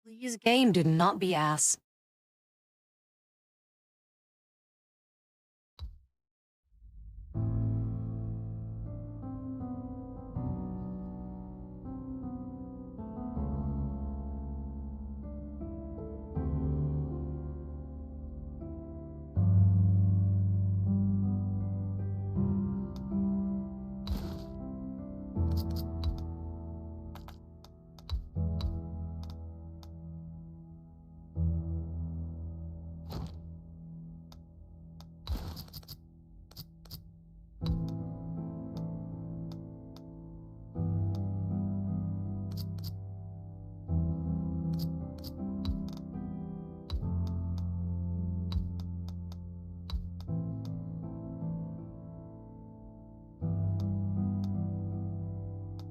Please, game, do not be ass.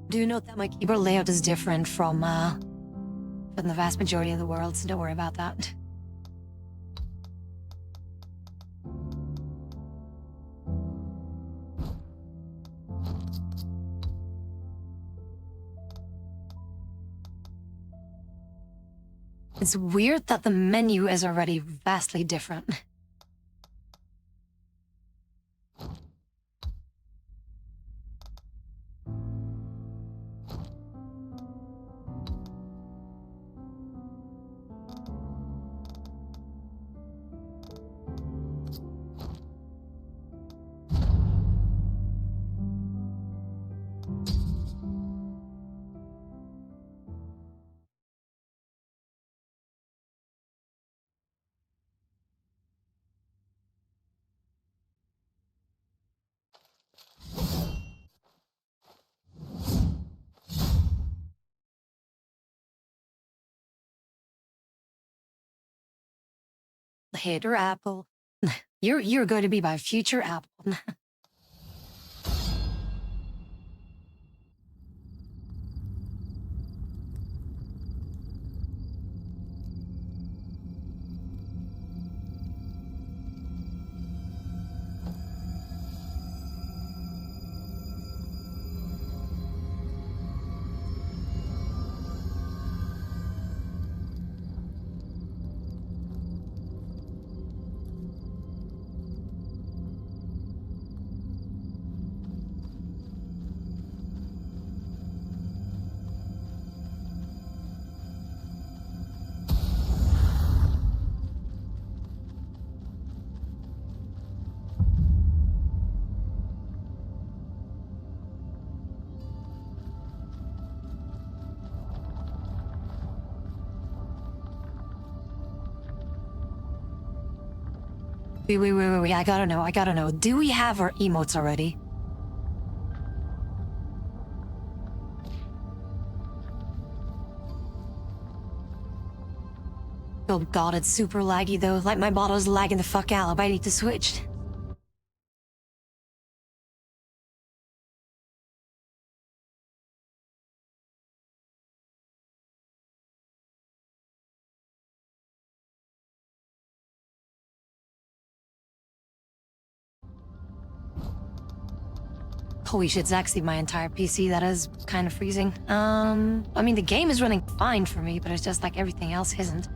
Do note that my keyboard layout is different from the vast majority of the world, so don't worry about that. It's weird that the menu is already vastly different. Hater Apple. You're going to be my future Apple. Wait, I gotta know. Do we have our emotes already? Oh god, it's super laggy though. Like my bottle's lagging the fuck out. I need to switch. Holy shit, it's actually my entire PC that is kind of freezing. I mean, the game is running fine for me, but it's just like everything else isn't.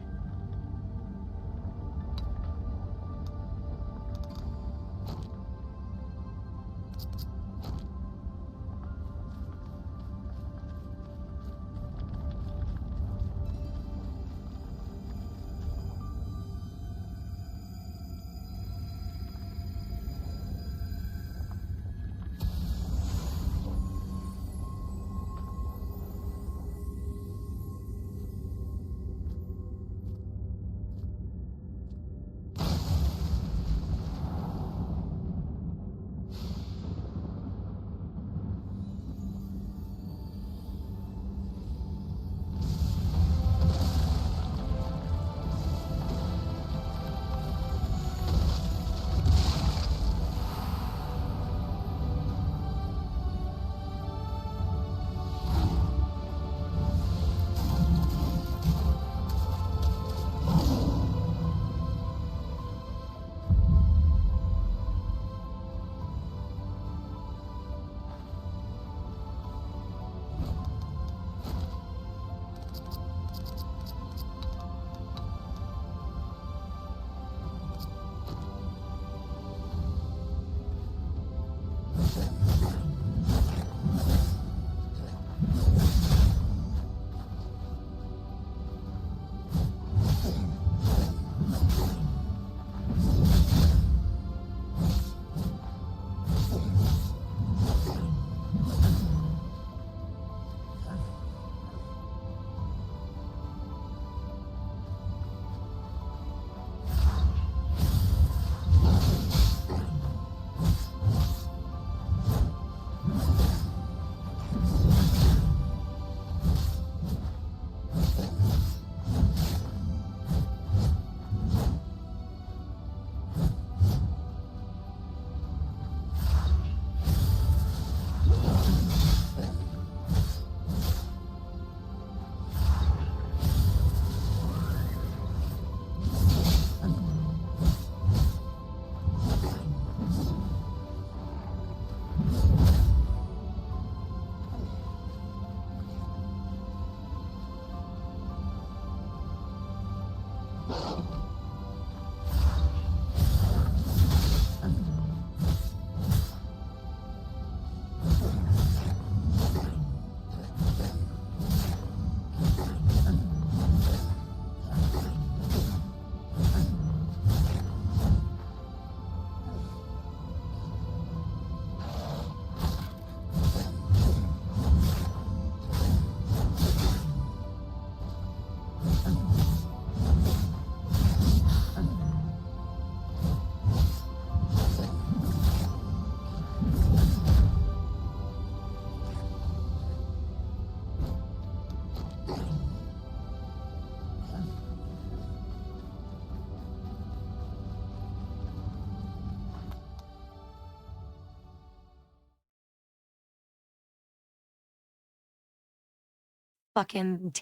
fucking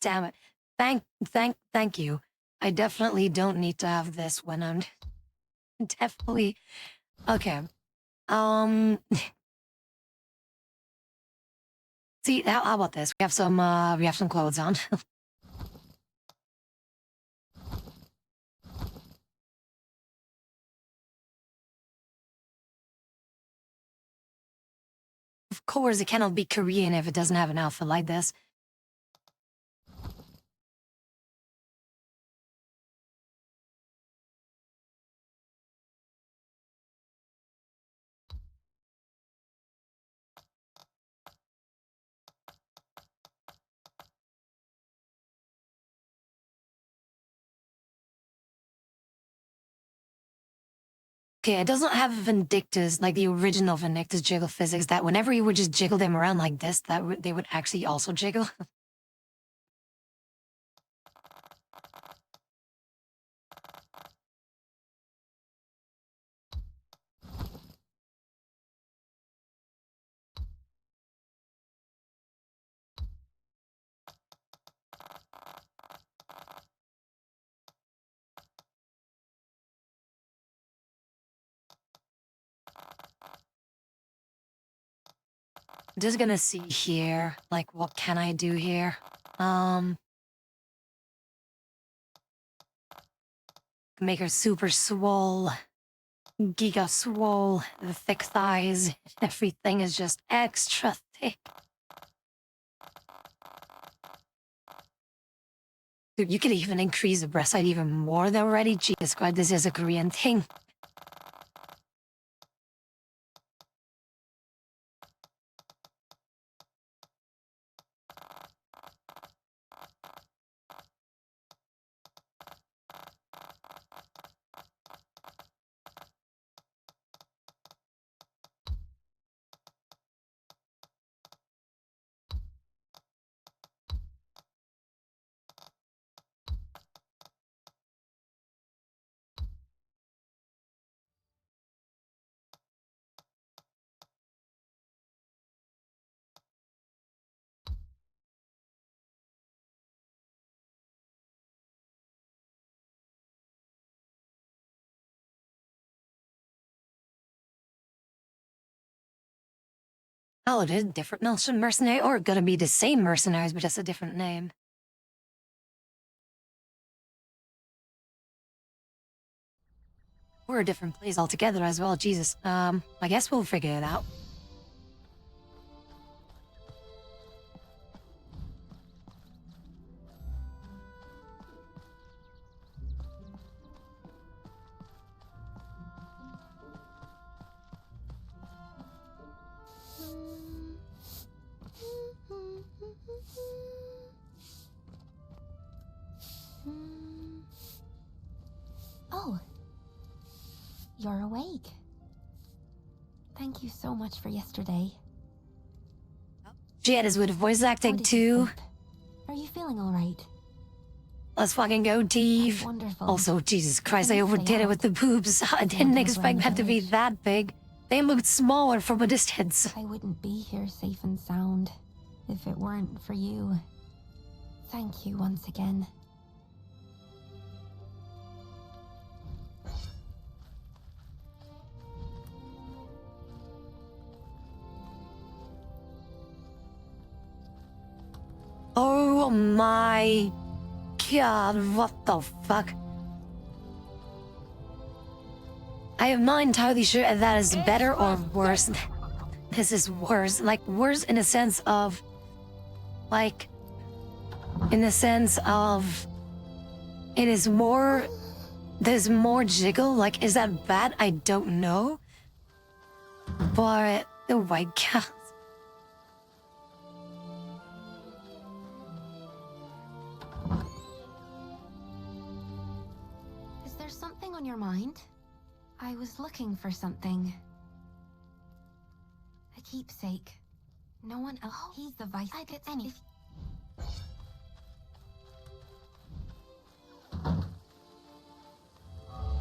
damn it. Thank you. I definitely don't need to have this when I'm definitely okay. See, how about this? We have some clothes on. Of course, it cannot be Korean if it doesn't have an outfit like this. Okay, it doesn't have Vindictus, like the original Vindictus jiggle physics, that whenever you would just jiggle them around like this, they would actually also jiggle. Just gonna see here, like, what can I do here? Make her super swole, giga swole, the thick thighs, everything is just extra thick. Dude, you could even increase the breast height even more than already. Jesus Christ, this is a Korean thing. Oh, it is different mercenary, or gonna be the same mercenaries, but just a different name. Or a different place altogether as well, Jesus. I guess we'll figure it out. Oh, you're awake. Thank you so much for yesterday. She had us with voice acting How did you too. sleep? Are you feeling all right? Let's fucking go, Dave. Wonderful. Also, Jesus Christ, I Stay overdid it out. with the boobs. I didn't Wonderful expect that to be village. that big. They looked smaller from a distance. I wouldn't be here safe and sound if it weren't for you. Thank you once again. Oh my God, what the fuck? I am not entirely sure if that is better or worse. This is worse. Like, worse in the sense of... Like... In the sense of... It is more... There's more jiggle. Like, is that bad? I don't know. But... Oh my God. Is there something on your mind? I was looking for something. A keepsake. No one else. He's the vice. I get any.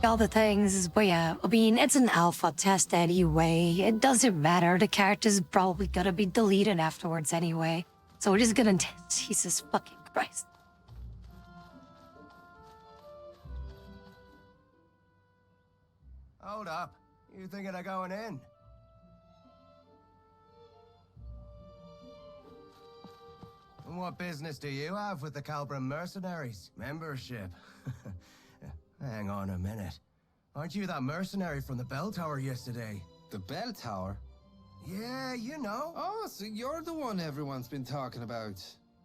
All the things, but yeah, I mean, it's an alpha test anyway. It doesn't matter. The character's probably gonna be deleted afterwards anyway. So we're just gonna... Jesus fucking Christ. Hold up. You thinking of going in? And what business do you have with the Calbram mercenaries? Membership? Hang on a minute. Aren't you that mercenary from the bell tower yesterday? The bell tower? Yeah, you know. Oh, so you're the one everyone's been talking about.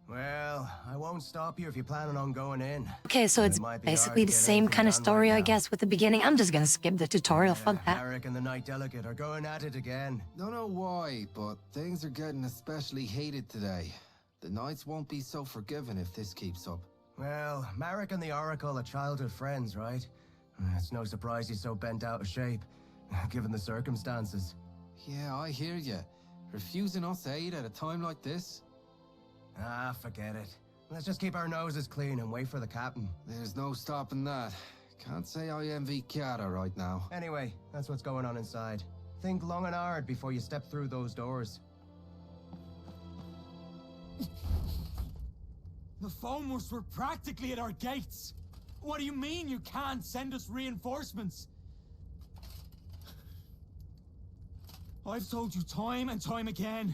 Well, I won't stop you if you're planning on going in. Okay, so it's It might be basically hard the to get same anything kind of done story, right I now. guess, with the beginning. I'm just gonna skip the tutorial. Fuck that. Eric and the Knight Delegate are going at it again. Don't know why, but things are getting especially heated today. The Knights won't be so forgiving if this keeps up. Well, Marek and the Oracle are childhood friends, right? It's no surprise he's so bent out of shape, given the circumstances. Yeah, I hear you. Refusing us aid at a time like this? Ah, forget it. Let's just keep our noses clean and wait for the captain. There's no stopping that. Can't say I envy Chiara right now. Anyway, that's what's going on inside. Think long and hard before you step through those doors. The Foamers were practically at our gates. What do you mean you can't send us reinforcements? I've told you time and time again.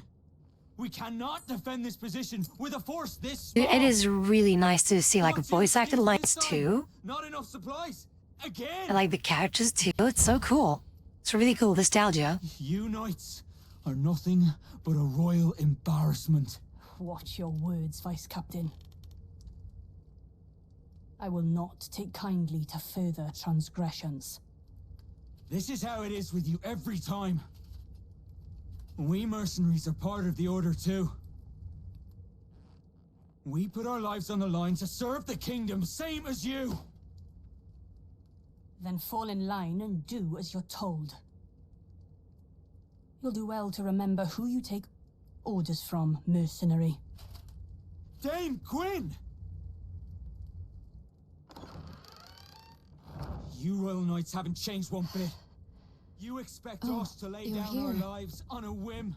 We cannot defend this position with a force this small. Dude, it is really nice to see like What's voice acted this lines time? too. Not enough supplies. Again. And like the characters too. It's so cool. It's really cool nostalgia. You knights are nothing but a royal embarrassment. Watch your words, Vice Captain. I will not take kindly to further transgressions. This is how it is with you every time. We mercenaries are part of the Order too. We put our lives on the line to serve the kingdom, same as you. Then fall in line and do as you're told. You'll do well to remember who you take orders from, mercenary. Dame Gwyn! You Royal Knights haven't changed one bit. You expect Oh, us to lay you're down our here. lives on a whim,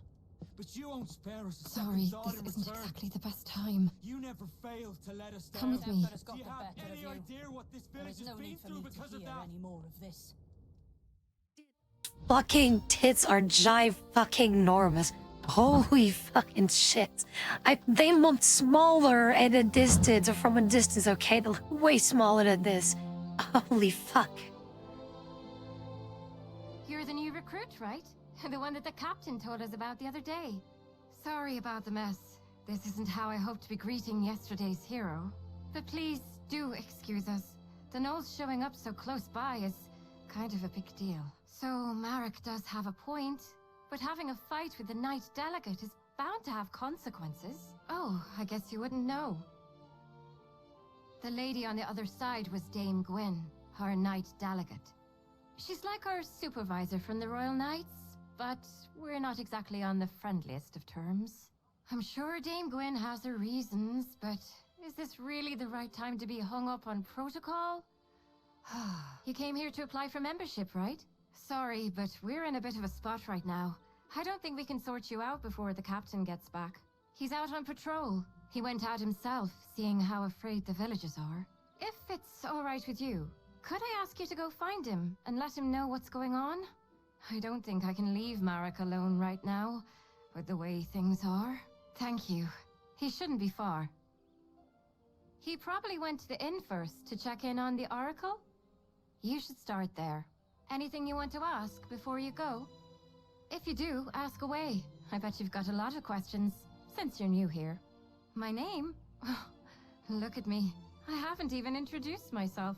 but you won't spare us a Sorry, second thought this in isn't return. exactly the best time. You never fail to let us down. Come with me. Do you have any idea what this There village is has no been need for through me because to of hear that? any more of this. Fucking tits are fucking enormous. Holy fucking shit. They look smaller at a distance, or from a distance, okay? They look way smaller than this. Holy fuck. You're the new recruit, right? The one that the captain told us about the other day. Sorry about the mess. This isn't how I hoped to be greeting yesterday's hero. But please do excuse us. The Knolls showing up so close by is kind of a big deal. So Marek does have a point, but having a fight with the Knight Delegate is bound to have consequences. Oh, I guess you wouldn't know. The lady on the other side was Dame Gwyn, our Knight Delegate. She's like our supervisor from the Royal Knights, but we're not exactly on the friendliest of terms. I'm sure Dame Gwyn has her reasons, but is this really the right time to be hung up on protocol? You came here to apply for membership, right? Sorry, but we're in a bit of a spot right now. I don't think we can sort you out before the captain gets back. He's out on patrol. He went out himself, seeing how afraid the villagers are. If it's all right with you, could I ask you to go find him and let him know what's going on? I don't think I can leave Marek alone right now, with the way things are. Thank you. He shouldn't be far. He probably went to the inn first to check in on the Oracle? You should start there. Anything you want to ask before you go? If you do, ask away. I bet you've got a lot of questions, since you're new here. My name? Oh, look at me. I haven't even introduced myself.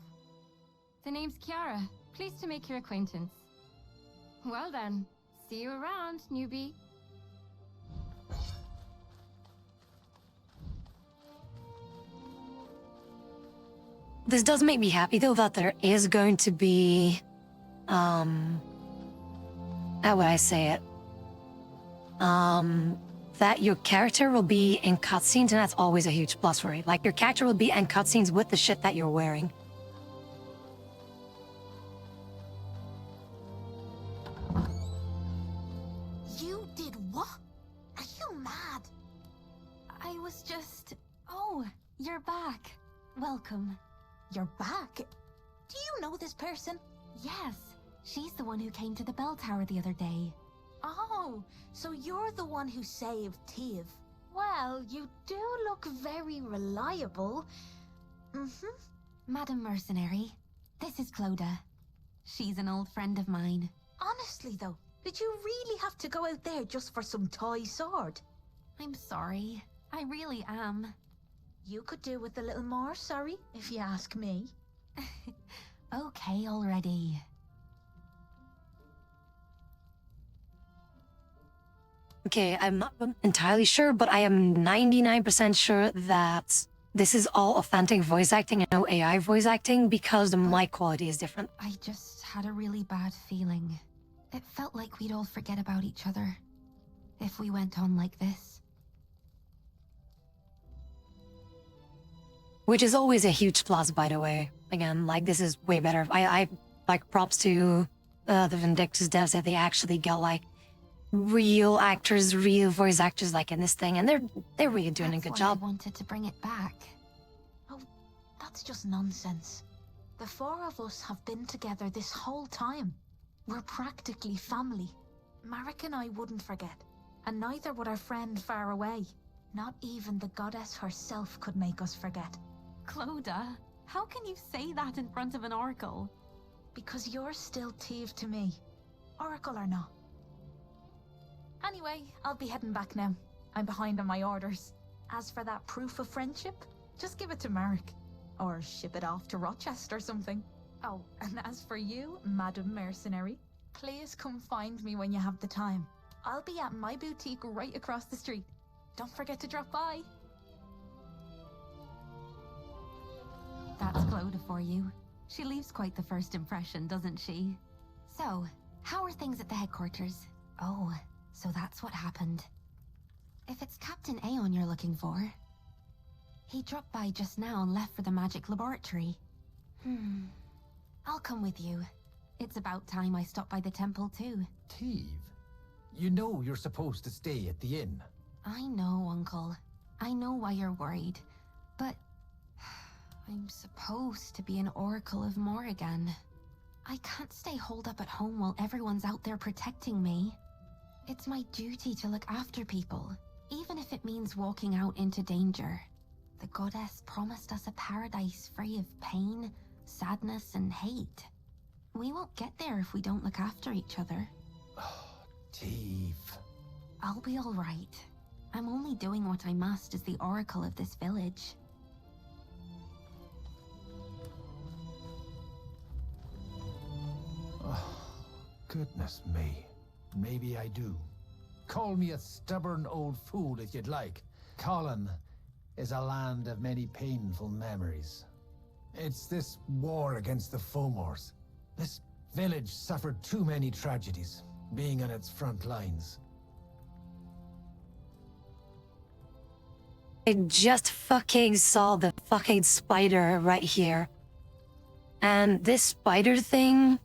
The name's Chiara. Pleased to make your acquaintance. Well then, see you around, newbie. This does make me happy though that there is going to be, how would I say it? That your character will be in cutscenes, and that's always a huge plus for it. Like, your character will be in cutscenes with the shit that you're wearing. You did what? Are you mad? I was just... Oh, you're back. Welcome. You're back? Do you know this person? Yes, she's the one who came to the bell tower the other day. Oh, so you're the one who saved Tiv. Well, you do look very reliable. Madam Mercenary, this is Clodagh. She's an old friend of mine. Honestly though, did you really have to go out there just for some toy sword? I'm sorry. I really am. You could do with a little more sorry, if you ask me. Okay already. Okay, I'm not entirely sure, but I am 99% sure that this is all authentic voice acting and no AI voice acting because the mic quality is different. I just had a really bad feeling. It felt like we'd all forget about each other if we went on like this. Which is always a huge plus, by the way. Again, like, this is way better. I like, props to the Vindictus devs that they actually got, like, real actors, real voice actors, like, in this thing, and they're really doing a good job. I wanted to bring it back. Oh, that's just nonsense. The four of us have been together this whole time. We're practically family. Marek and I wouldn't forget, and neither would our friend far away. Not even the goddess herself could make us forget. Clodagh, how can you say that in front of an oracle? Because you're still Tiv to me, oracle or not. Anyway, I'll be heading back now. I'm behind on my orders. As for that proof of friendship, just give it to Marek. Or ship it off to Rochester or something. Oh, and as for you, Madam Mercenary, please come find me when you have the time. I'll be at my boutique right across the street. Don't forget to drop by. That's Clodagh for you. She leaves quite the first impression, doesn't she? So, how are things at the headquarters? Oh, so that's what happened. If it's Captain Aeon you're looking for... He dropped by just now and left for the magic laboratory. I'll come with you. It's about time I stopped by the temple too. Tiv, you know you're supposed to stay at the inn. I know, Uncle. I know why you're worried. But... I'm supposed to be an Oracle of Morrigan. I can't stay holed up at home while everyone's out there protecting me. It's my duty to look after people, even if it means walking out into danger. The goddess promised us a paradise free of pain, sadness, and hate. We won't get there if we don't look after each other. Oh, Tiv. I'll be all right. I'm only doing what I must as the oracle of this village. Oh, goodness me. Maybe I do. Call me a stubborn old fool if you'd like. Colin is a land of many painful memories. It's this war against the Fomors. This village suffered too many tragedies, being on its front lines. I just fucking saw the fucking spider right here. And this spider thing...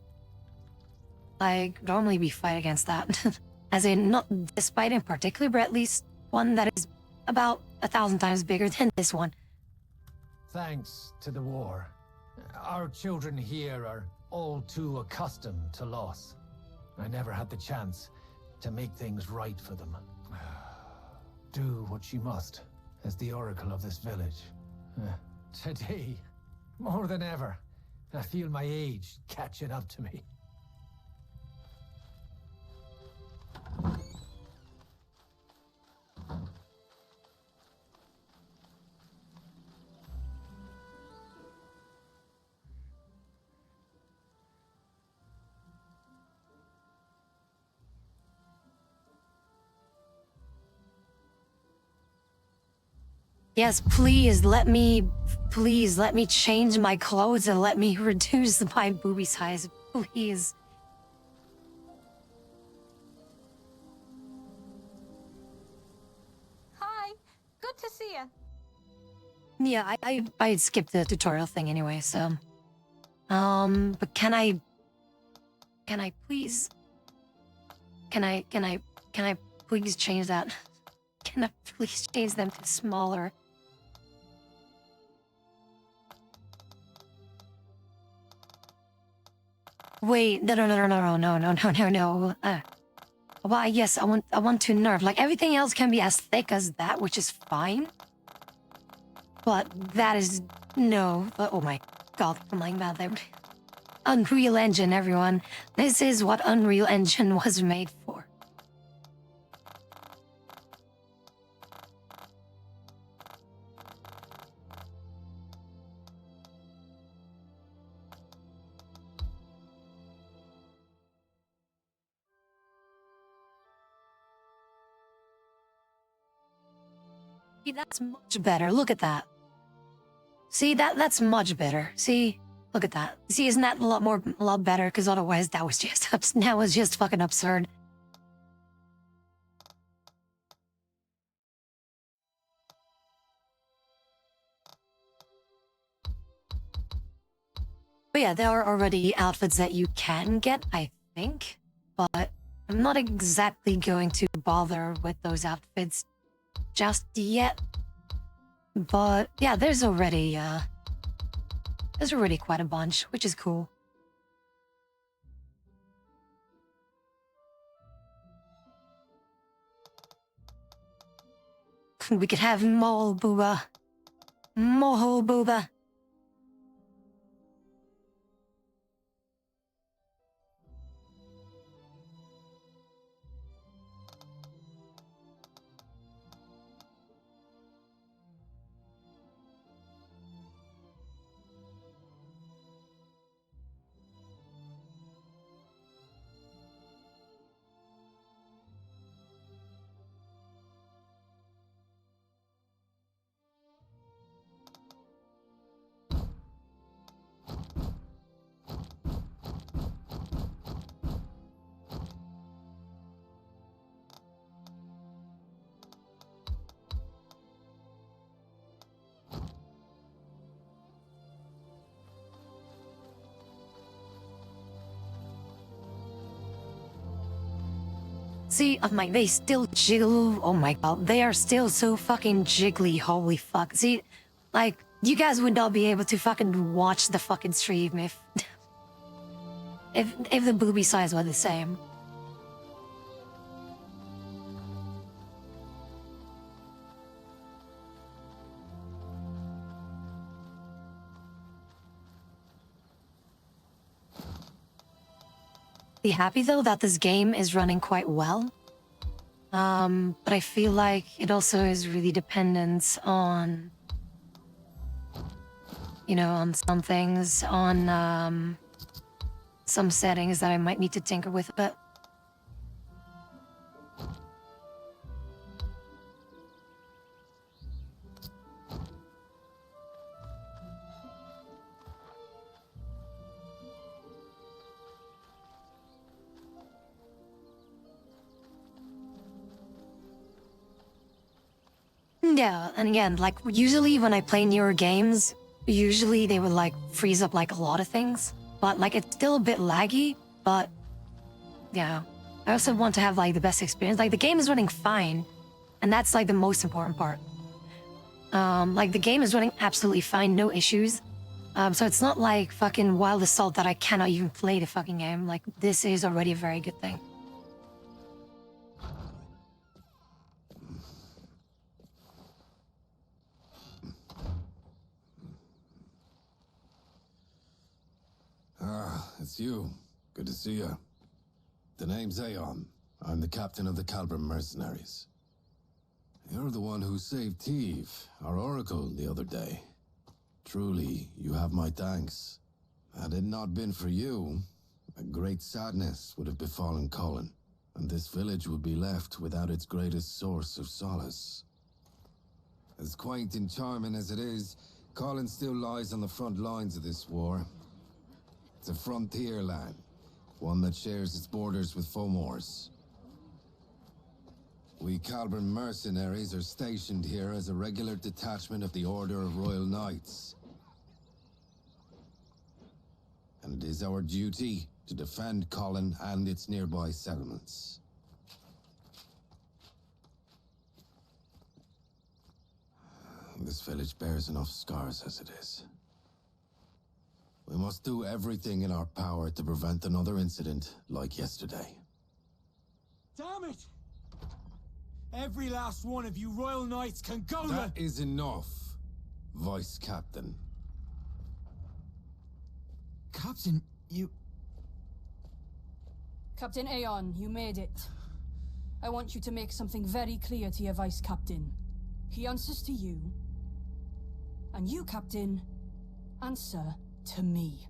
Like, normally we fight against that. As in, not this spider in particular, but at least one that is about 1,000 times bigger than this one. Thanks to the war, our children here are all too accustomed to loss. I never had the chance to make things right for them. Do what you must as the oracle of this village. Today, more than ever, I feel my age catching up to me. Yes, please let me change my clothes and let me reduce my boobie size, please. Hi, good to see you. Yeah, I skipped the tutorial thing anyway, so... but can I please... Can I please change that? Can I please change them to smaller? Wait, no. Why, yes, I want to nerf. Like, everything else can be as thick as that, which is fine. But that is... no. But, oh my god, I'm like bad there. Unreal Engine, everyone. This is what Unreal Engine was made for. See, that's much better. Look at that. See, that's much better. See, look at that. See, isn't that a lot better? Because otherwise, that was just fucking absurd. But yeah, there are already outfits that you can get, I think. But I'm not exactly going to bother with those outfits just yet. But yeah, there's already quite a bunch, which is cool. We could have Mole Booba. Moho Booba. See, I'm like, they still jiggle. Oh my god, they are still so fucking jiggly. Holy fuck. See, like, you guys would not be able to fucking watch the fucking stream if the booby size were the same. Be happy though that this game is running quite well. But I feel like it also is really dependent on, you know, on some things, on some settings that I might need to tinker with a bit. Yeah, and again, like, usually when I play newer games, usually they would, like, freeze up, like, a lot of things. But, like, it's still a bit laggy, but, yeah. I also want to have, like, the best experience. Like, the game is running fine, and that's, like, the most important part. Like, the game is running absolutely fine, no issues. So it's not like fucking Wild Assault that I cannot even play the fucking game. Like, this is already a very good thing. Ah, it's you. Good to see you. The name's Aeon. I'm the captain of the Calbram mercenaries. You're the one who saved Teve, our oracle, the other day. Truly, you have my thanks. Had it not been for you, a great sadness would have befallen Colin, and this village would be left without its greatest source of solace. As quaint and charming as it is, Colin still lies on the front lines of this war. It's a frontier land, one that shares its borders with Fomor's. We Calbram mercenaries are stationed here as a regular detachment of the Order of Royal Knights. And it is our duty to defend Colin and its nearby settlements. This village bears enough scars as it is. We must do everything in our power to prevent another incident like yesterday. Damn it! Every last one of you Royal Knights can go That is enough, Vice Captain. Captain, you... Captain Aeon, you made it. I want you to make something very clear to your Vice Captain. He answers to you. And you, Captain, answer to me.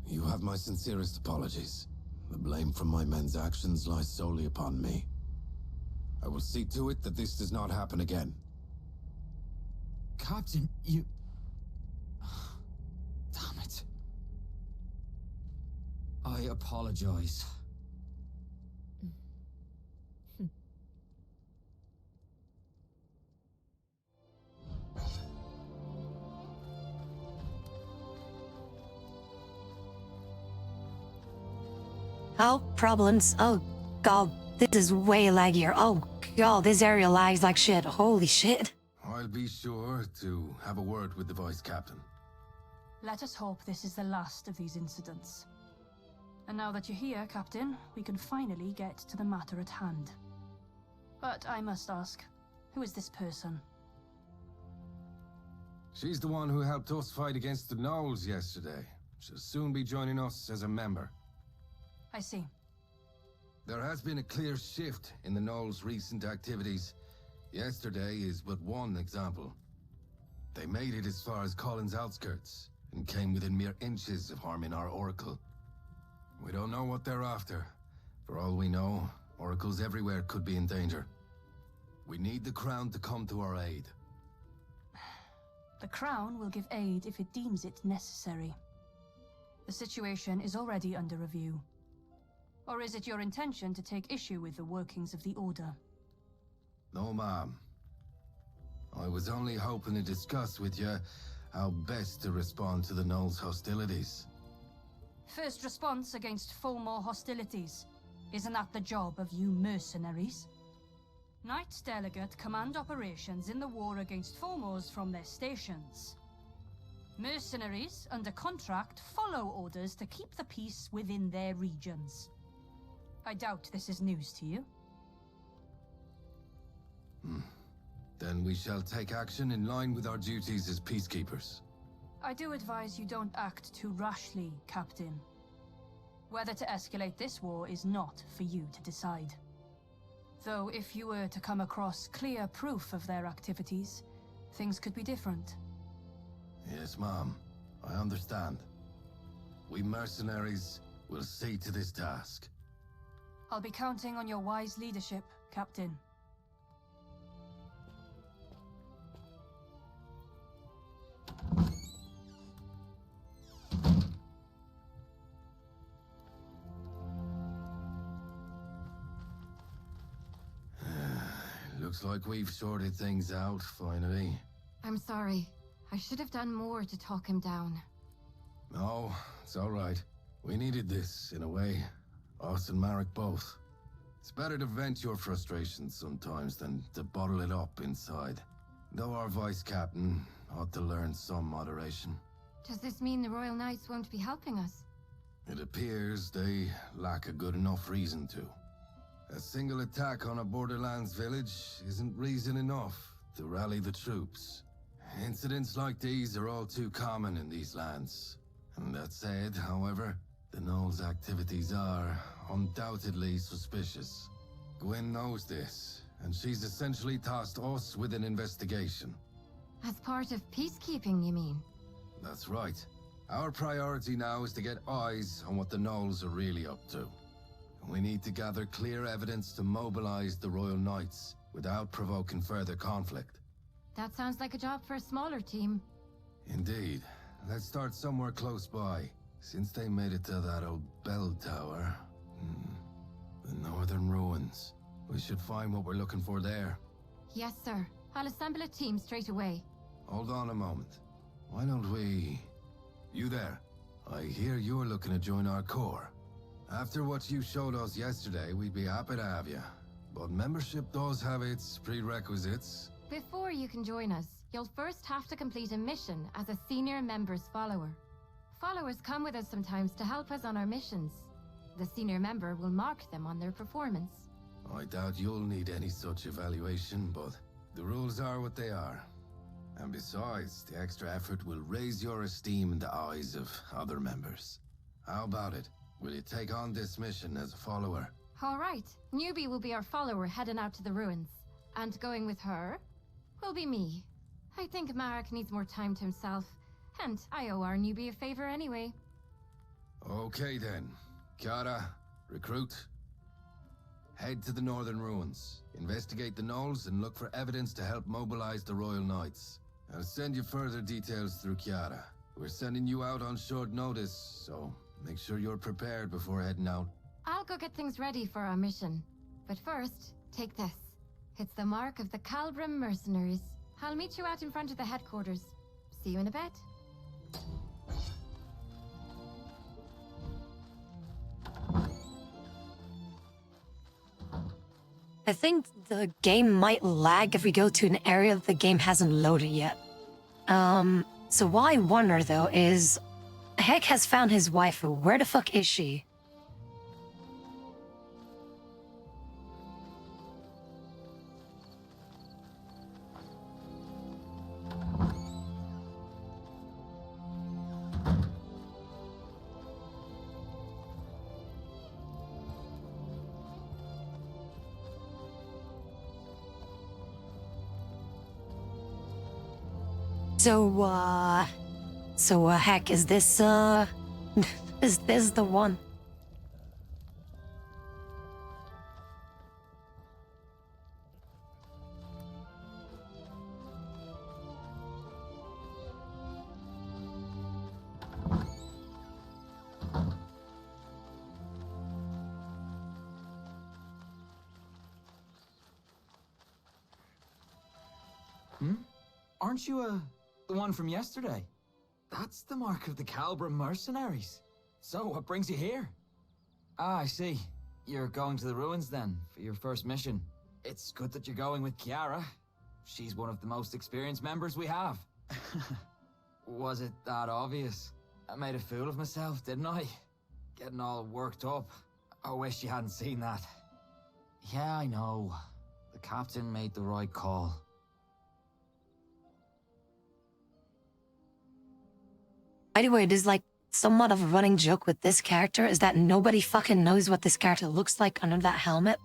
You have my sincerest apologies. The blame for my men's actions lies solely upon me. I will see to it that this does not happen again. Captain, you... Damn it. I apologize. Oh, problems. Oh, God, this is way laggier. Oh, God, this area lags like shit. Holy shit. I'll be sure to have a word with the Vice Captain. Let us hope this is the last of these incidents. And now that you're here, Captain, we can finally get to the matter at hand. But I must ask, who is this person? She's the one who helped us fight against the Gnolls yesterday. She'll soon be joining us as a member. I see. There has been a clear shift in the Gnolls' recent activities. Yesterday is but one example. They made it as far as Colin's outskirts, and came within mere inches of harming our Oracle. We don't know what they're after. For all we know, Oracles everywhere could be in danger. We need the Crown to come to our aid. The Crown will give aid if it deems it necessary. The situation is already under review. Or is it your intention to take issue with the workings of the Order? No, ma'am. I was only hoping to discuss with you how best to respond to the Gnolls' hostilities. First response against Fulmore hostilities. Isn't that the job of you mercenaries? Knights Delegate command operations in the war against Fulmores from their stations. Mercenaries, under contract, follow orders to keep the peace within their regions. I doubt this is news to you. Then we shall take action in line with our duties as peacekeepers. I do advise you don't act too rashly, Captain. Whether to escalate this war is not for you to decide. Though if you were to come across clear proof of their activities, things could be different. Yes, ma'am. I understand. We mercenaries will see to this task. I'll be counting on your wise leadership, Captain. Looks like we've sorted things out, finally. I'm sorry. I should have done more to talk him down. No, it's all right. We needed this, in a way. Us and Marek both. It's better to vent your frustrations sometimes than to bottle it up inside. Though our Vice Captain ought to learn some moderation. Does this mean the Royal Knights won't be helping us? It appears they lack a good enough reason to. A single attack on a Borderlands village isn't reason enough to rally the troops. Incidents like these are all too common in these lands. And that said, however, the Gnolls' activities are undoubtedly suspicious. Gwyn knows this, and she's essentially tasked us with an investigation. As part of peacekeeping, you mean? That's right. Our priority now is to get eyes on what the Gnolls are really up to. We need to gather clear evidence to mobilize the Royal Knights without provoking further conflict. That sounds like a job for a smaller team. Indeed. Let's start somewhere close by. Since they made it to that old bell tower... the northern ruins. We should find what we're looking for there. Yes, sir. I'll assemble a team straight away. Hold on a moment. Why don't we... You there. I hear you're looking to join our corps. After what you showed us yesterday, we'd be happy to have you. But membership does have its prerequisites. Before you can join us, you'll first have to complete a mission as a senior member's follower. Followers come with us sometimes to help us on our missions. The senior member will mark them on their performance. I doubt you'll need any such evaluation, but the rules are what they are. And besides, the extra effort will raise your esteem in the eyes of other members. How about it? Will you take on this mission as a follower? All right, Newbie will be our follower heading out to the ruins. And going with her will be me. I think Marek needs more time to himself, and I owe our newbie a favor anyway. Okay then. Kiara, recruit. Head to the northern ruins. Investigate the knolls and look for evidence to help mobilize the Royal Knights. I'll send you further details through Kiara. We're sending you out on short notice, so make sure you're prepared before heading out. I'll go get things ready for our mission. But first, take this. It's the mark of the Calbram mercenaries. I'll meet you out in front of the headquarters. See you in a bit. I think the game might lag if we go to an area that the game hasn't loaded yet. So what I wonder though is, Heck has found his waifu. Where the fuck is she? So, Heck, is this, is this the one? Aren't you, the one from yesterday? That's the mark of the Calbram mercenaries. So, what brings you here? Ah, I see. You're going to the ruins then, for your first mission. It's good that you're going with Kiara. She's one of the most experienced members we have. Was it that obvious? I made a fool of myself, didn't I? Getting all worked up. I wish you hadn't seen that. Yeah, I know. The captain made the right call. By the way, there's like somewhat of a running joke with this character is that nobody fucking knows what this character looks like under that helmet.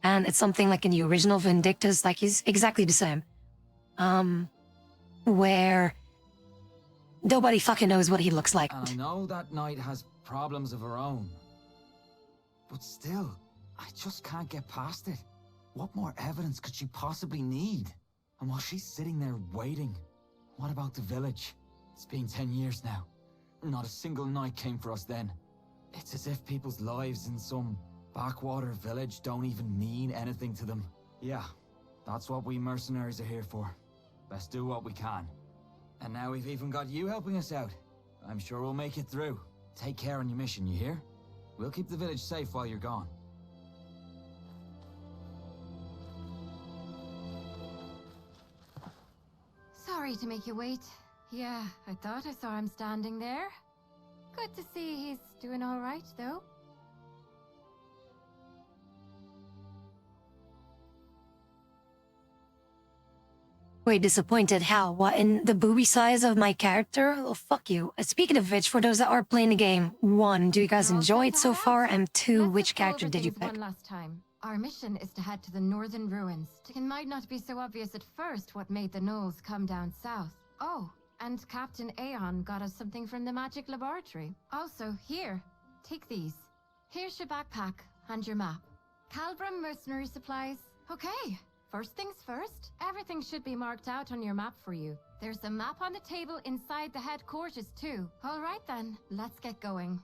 And it's something like in the original Vindictus, like he's exactly the same. Where nobody fucking knows what he looks like. And I know that knight has problems of her own. But still, I just can't get past it. What more evidence could she possibly need? And while she's sitting there waiting, what about the village? It's been 10 years now. Not a single knight came for us then. It's as if people's lives in some backwater village don't even mean anything to them. Yeah, that's what we mercenaries are here for. Best do what we can. And now we've even got you helping us out. I'm sure we'll make it through. Take care on your mission, you hear? We'll keep the village safe while you're gone. Sorry to make you wait. Yeah, I thought I saw him standing there. Good to see he's doing all right, though. Wait, disappointed how? What, in the booby size of my character? Oh, fuck you. Speaking of which, for those that are playing the game, 1, do you guys enjoy it so far? And 2, Let's which just go character over did you things pick? One last time. Our mission is to head to the northern ruins. It might not be so obvious at first what made the gnolls come down south. Oh, and Captain Aeon got us something from the magic laboratory. Also, here, take these. Here's your backpack and your map. Calbram mercenary supplies. Okay, first things first. Everything should be marked out on your map for you. There's a map on the table inside the headquarters too. All right then, let's get going.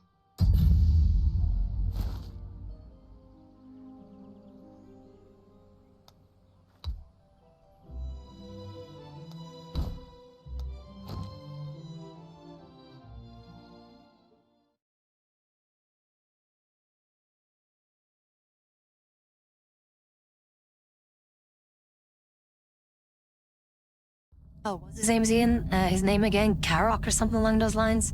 Oh, what's his name again? His name again? Karok or something along those lines?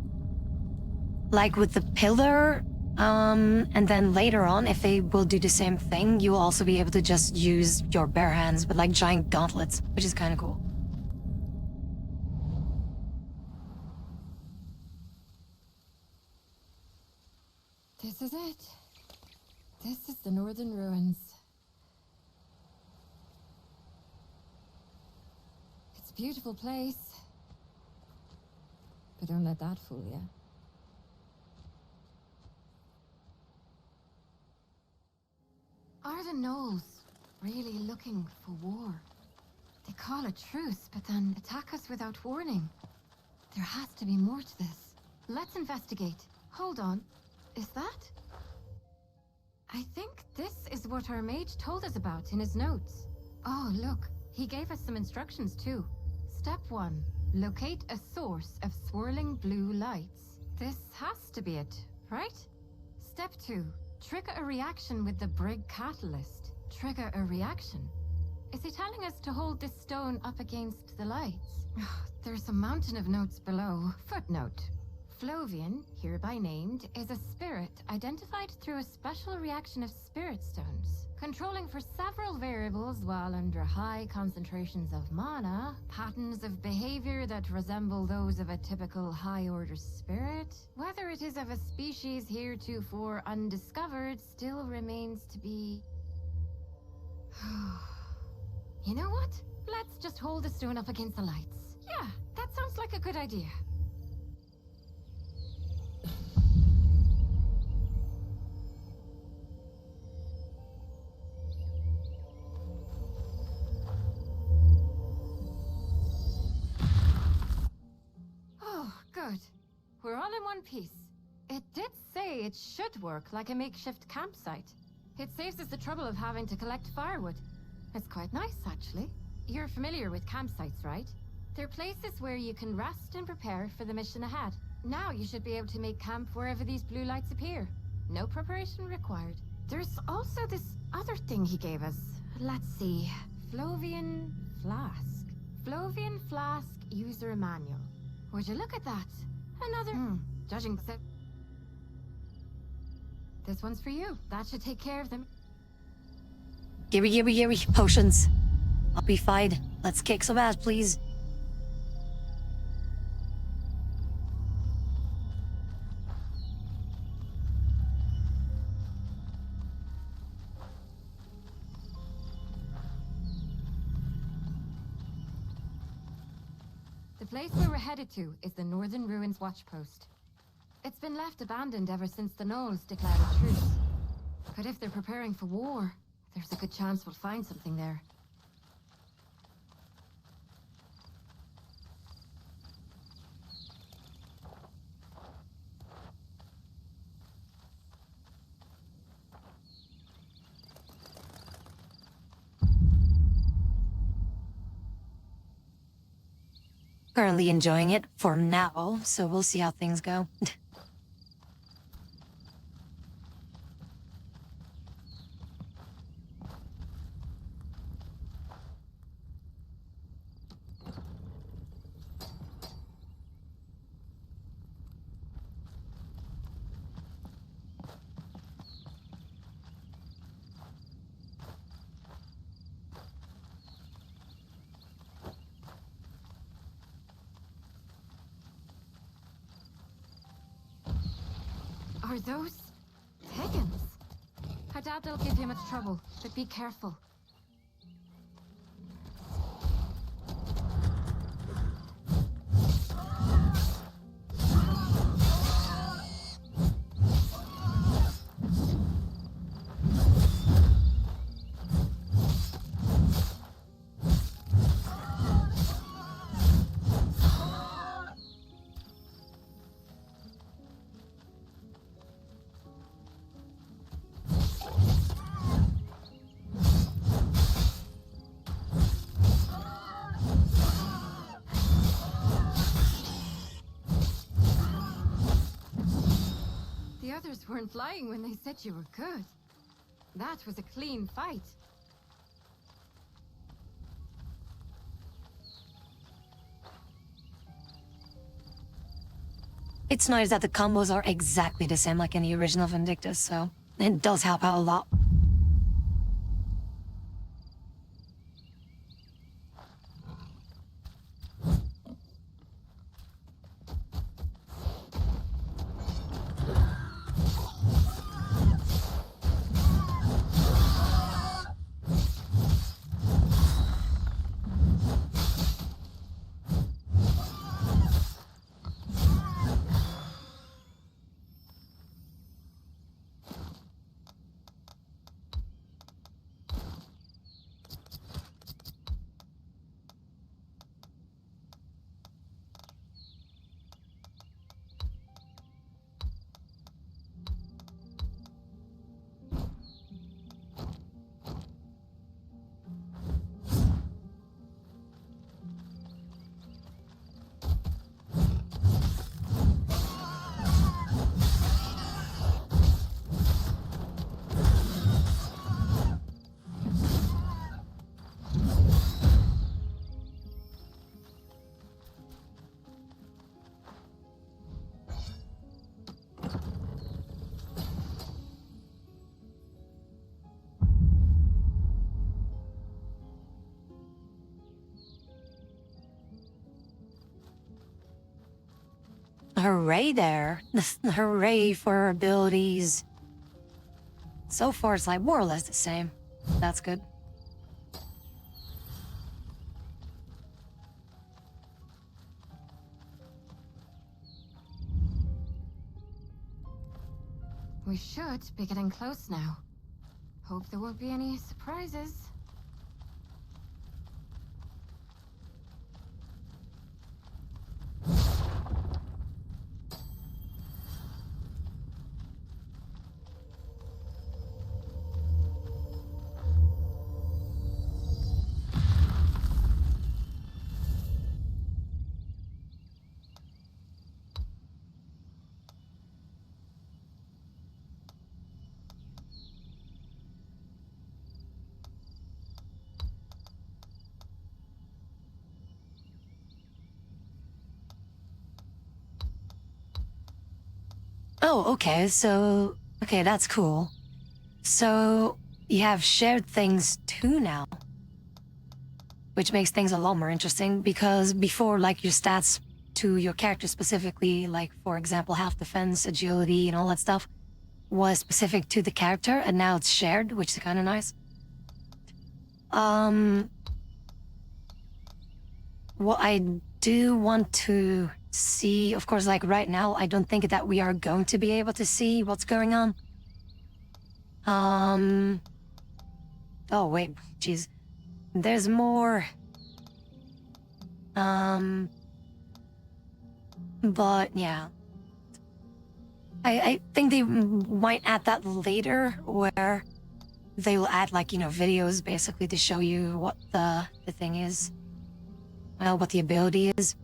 Like with the pillar, and then later on, if they will do the same thing, you will also be able to just use your bare hands with like giant gauntlets, which is kind of cool. This is it. This is the Northern Ruins. It's a beautiful place. But don't let that fool you. Are the gnolls really looking for war? They call a truce, but then attack us without warning. There has to be more to this. Let's investigate. Hold on. Is that? I think this is what our mage told us about in his notes. Oh, look. He gave us some instructions too. Step 1. Locate a source of swirling blue lights. This has to be it, right? Step 2. Trigger a reaction with the Brig catalyst. Trigger a reaction? Is he telling us to hold this stone up against the lights? There's a mountain of notes below. Footnote. Flovian, hereby named, is a spirit identified through a special reaction of spirit stones. Controlling for several variables while under high concentrations of mana, patterns of behavior that resemble those of a typical high-order spirit. Whether it is of a species heretofore undiscovered still remains to be... You know what? Let's just hold the stone up against the lights. Yeah, that sounds like a good idea. Good. We're all in one piece. It did say it should work like a makeshift campsite. It saves us the trouble of having to collect firewood. It's quite nice, actually. You're familiar with campsites, right? They're places where you can rest and prepare for the mission ahead. Now you should be able to make camp wherever these blue lights appear. No preparation required. There's also this other thing he gave us. Let's see. Flovian Flask. Flovian Flask User Manual. Would you look at that? Another... Judging the... This one's for you. That should take care of them. Gimme. Potions. I'll be fine. Let's kick some ass, please. The place where we're headed to is the Northern Ruins Watchpost. It's been left abandoned ever since the gnolls declared a truce. But if they're preparing for war, there's a good chance we'll find something there. Currently enjoying it for now, so we'll see how things go. Are those... Higgins? I doubt they'll give you much trouble, but be careful. The others weren't lying when they said you were good. That was a clean fight. it's nice that the combos are exactly the same like in the original Vindictus, so it does help out a lot. Hooray there. Hooray for abilities. So far it's like more or less the same. That's good. We should be getting close now. Hope there won't be any surprises. Oh, okay, so... Okay, that's cool. So, you have shared things too now. Which makes things a lot more interesting, because before, like, your stats to your character specifically, like, for example, half defense, agility, and all that stuff, was specific to the character, and now it's shared, which is kind of nice. What I do want to see, of course, like right now, I don't think that we are going to be able to see what's going on. Oh, wait, jeez. There's more. But, yeah. I think they might add that later, where they will add, like, you know, videos, basically, to show you what the thing is. Well, what the ability is.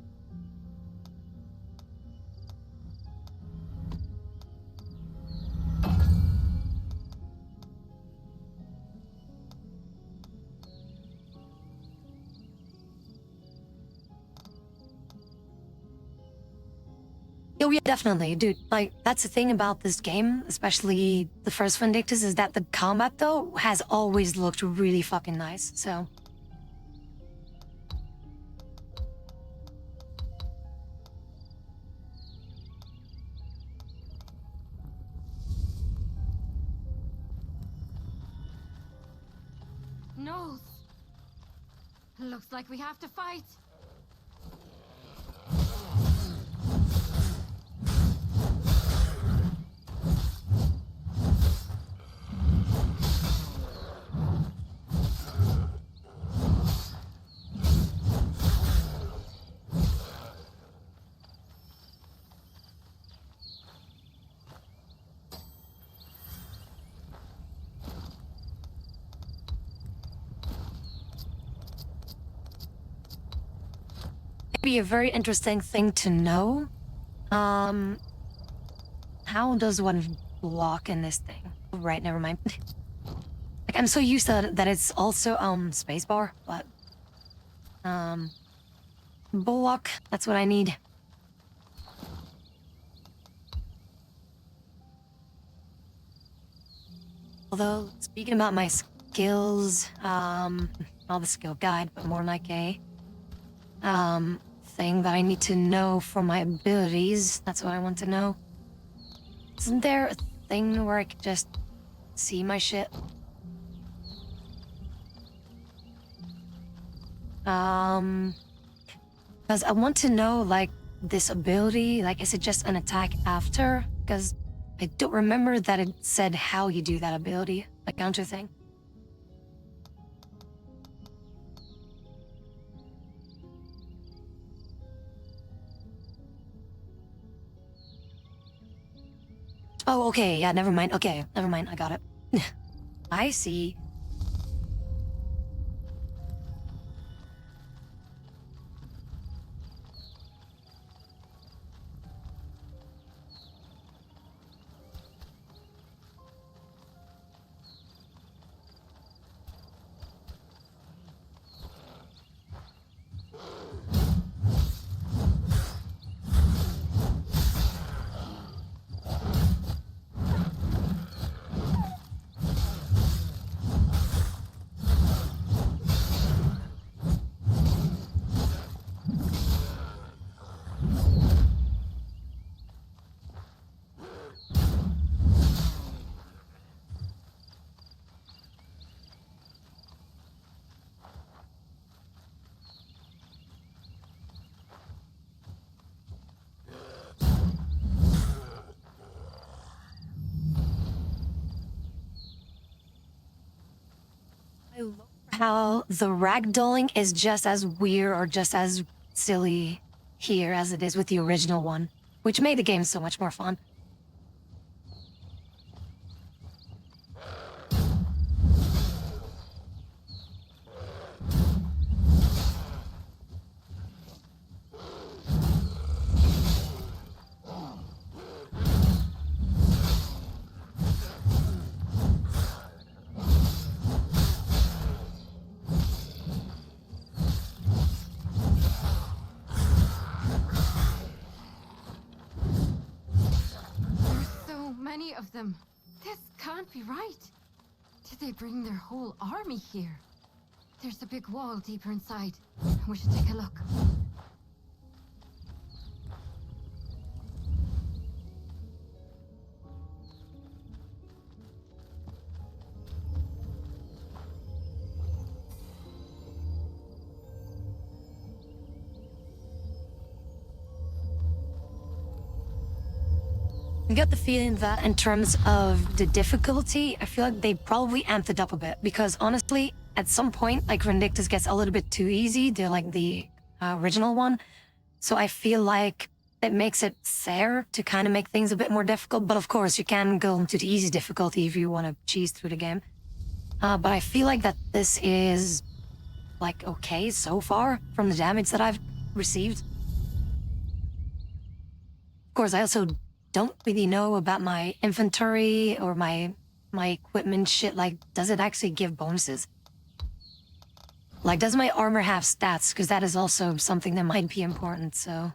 Oh yeah, definitely, dude. Like, that's the thing about this game, especially the first Vindictus, is that the combat, though, has always looked really fucking nice, so... No. Looks like we have to fight. Be a very interesting thing to know. How does one block in this thing? Right, never mind. Like, I'm so used to that it's also spacebar, but block, that's what I need. Although, speaking about my skills, not the skill guide, but more like a, thing that I need to know for my abilities. That's what I want to know. Isn't there a thing where I could just see my shit? Because I want to know, like, this ability, like, is it just an attack after? Because I don't remember that it said how you do that ability, the counter thing. Oh, okay, yeah, never mind. Okay, never mind, I got it. I see. I love how the ragdolling is just as weird or just as silly here as it is with the original one, which made the game so much more fun. Of them. This can't be right. Did they bring their whole army here? There's a big wall deeper inside. We should take a look. I got the feeling that in terms of the difficulty, I feel like they probably amped it up a bit because honestly, at some point, like Vindictus gets a little bit too easy. They're like the original one. So I feel like it makes it fair to kind of make things a bit more difficult. But of course, you can go into the easy difficulty if you want to cheese through the game. But I feel like that this is like okay so far from the damage that I've received. Of course, I also don't really know about my inventory or my equipment shit. Like, does it actually give bonuses? Like, does my armor have stats? Because that is also something that might be important, so...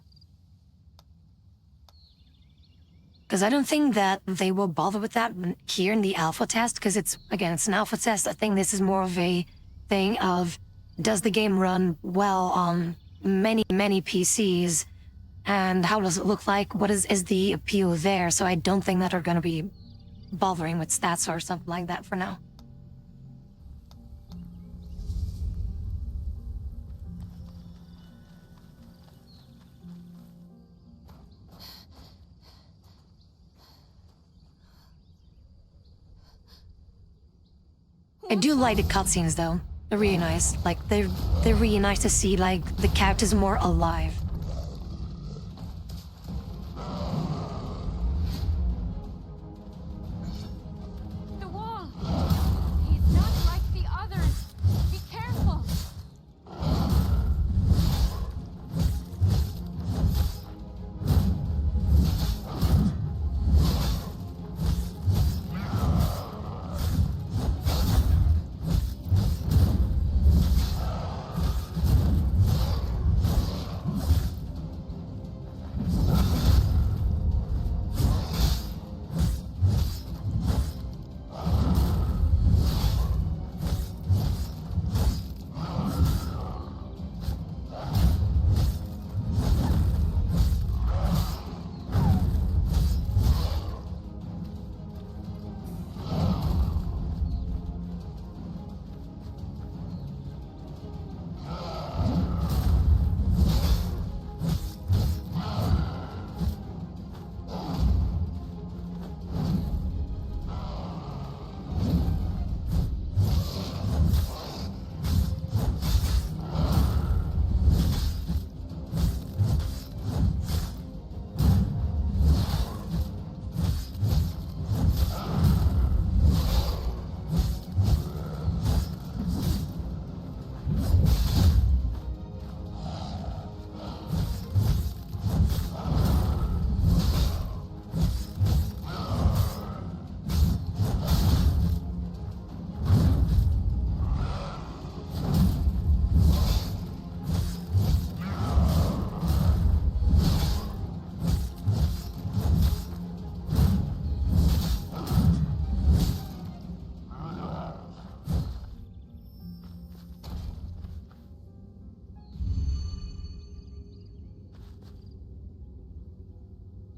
Because I don't think that they will bother with that here in the alpha test, because it's, again, it's an alpha test. I think this is more of a thing of, does the game run well on many, many PCs? And how does it look like? What is the appeal there? So I don't think that are going to be bothering with stats or something like that for now. I do like the cutscenes though. They're really nice. Like they're really nice to see like the characters more alive.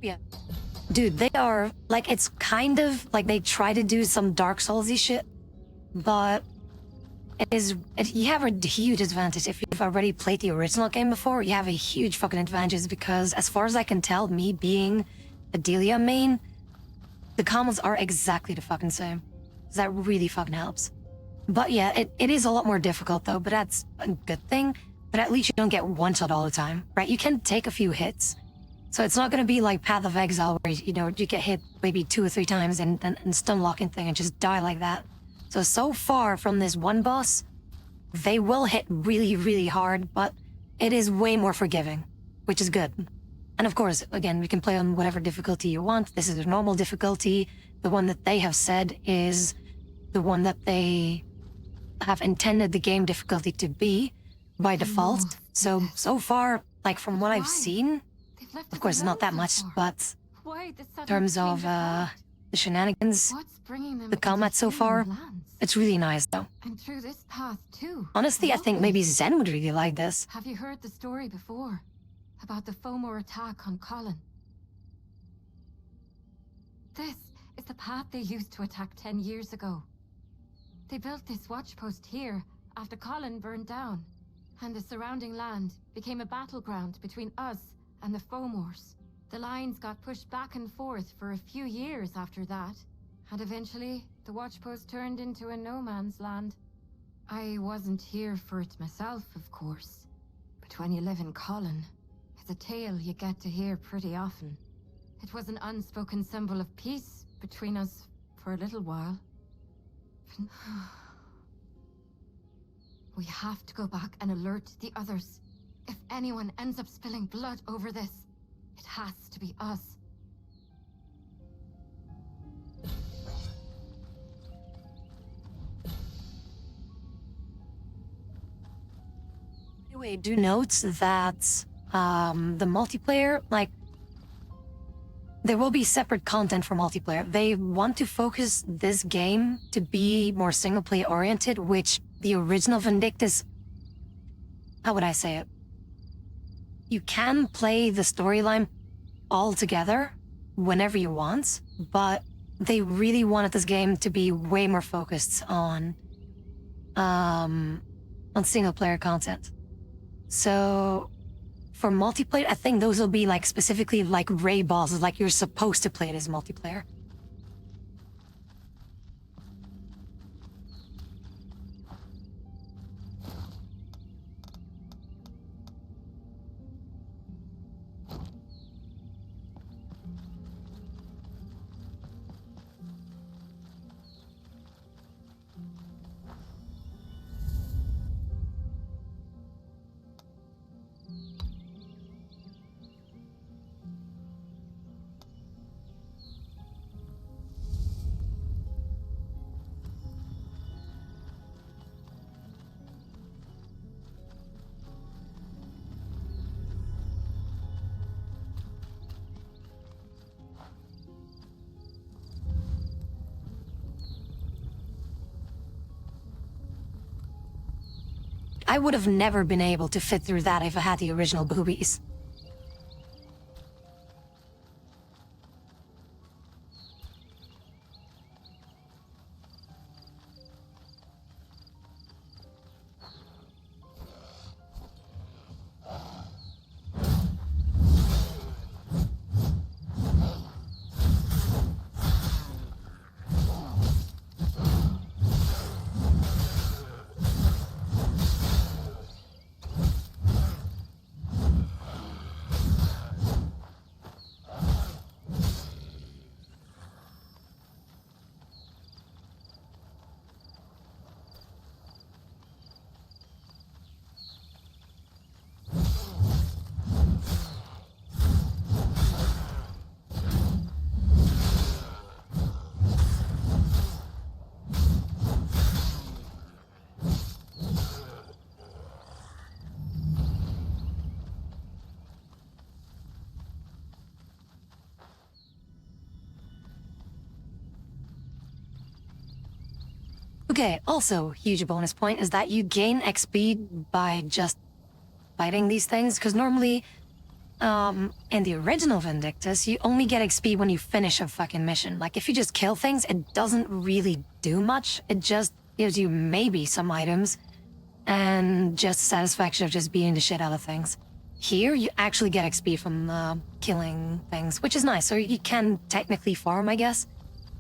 Yeah. Dude, they are, like, it's kind of like they try to do some Dark Souls-y shit, but you have a huge advantage. If you've already played the original game before, you have a huge fucking advantage because, as far as I can tell, me being a Delia main, the combos are exactly the fucking same. So that really fucking helps. But yeah, it is a lot more difficult though, but that's a good thing. But at least you don't get one-shot all the time, right? You can take a few hits. So it's not going to be like Path of Exile where, you know, you get hit maybe 2 or 3 times and stun locking thing and just die like that. So far from this one boss, they will hit really, really hard, but it is way more forgiving, which is good. And of course, again, we can play on whatever difficulty you want. This is the normal difficulty. The one that they have said is the one that they have intended the game difficulty to be by default. So far, like from what I've seen, of course, not that much, but in terms of the shenanigans, the combat so far, it's really nice though. And through this path too. Honestly, I think maybe Zen would really like this. Have you heard the story before? About the Fomor attack on Colin? This is the path they used to attack 10 years ago. They built this watchpost here after Colin burned down, and the surrounding land became a battleground between us and the Fomors. The lines got pushed back and forth for a few years after that, and eventually the watchpost turned into a no man's land. I wasn't here for it myself, of course, but when you live in Colin, it's a tale you get to hear pretty often. It was an unspoken symbol of peace between us for a little while. We have to go back and alert the others. If anyone ends up spilling blood over this, it has to be us. Anyway, do note that the multiplayer, like, there will be separate content for multiplayer. They want to focus this game to be more single-player oriented, which the original Vindictus... How would I say it? You can play the storyline all together whenever you want, but they really wanted this game to be way more focused on single-player content. So... for multiplayer, I think those will be like specifically like raid bosses, like you're supposed to play it as multiplayer. I would have never been able to fit through that if I had the original boobies. Okay, also, huge bonus point is that you gain XP by just fighting these things, because normally, in the original Vindictus, you only get XP when you finish a fucking mission. Like, if you just kill things, it doesn't really do much. It just gives you maybe some items and just satisfaction of just beating the shit out of things. Here, you actually get XP from killing things, which is nice. So you can technically farm, I guess,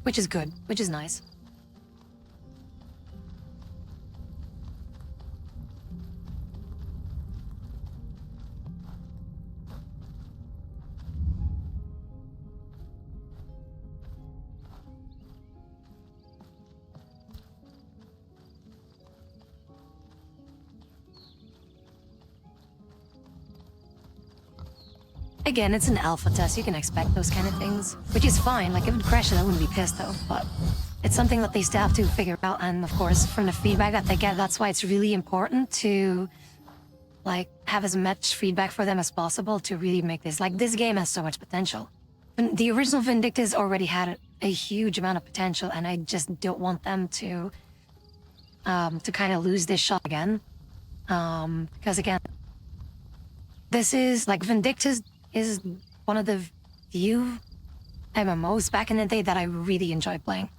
which is good, which is nice. Again, it's an alpha test, you can expect those kind of things. Which is fine, like if it crashes I wouldn't be pissed though, but it's something that they still have to figure out, and of course from the feedback that they get, that's why it's really important to like have as much feedback for them as possible to really make this, like this game has so much potential. And the original Vindictus already had a huge amount of potential, and I just don't want them to kind of lose this shot again. Because again, this is like Vindictus is one of the few MMOs back in the day that I really enjoyed playing.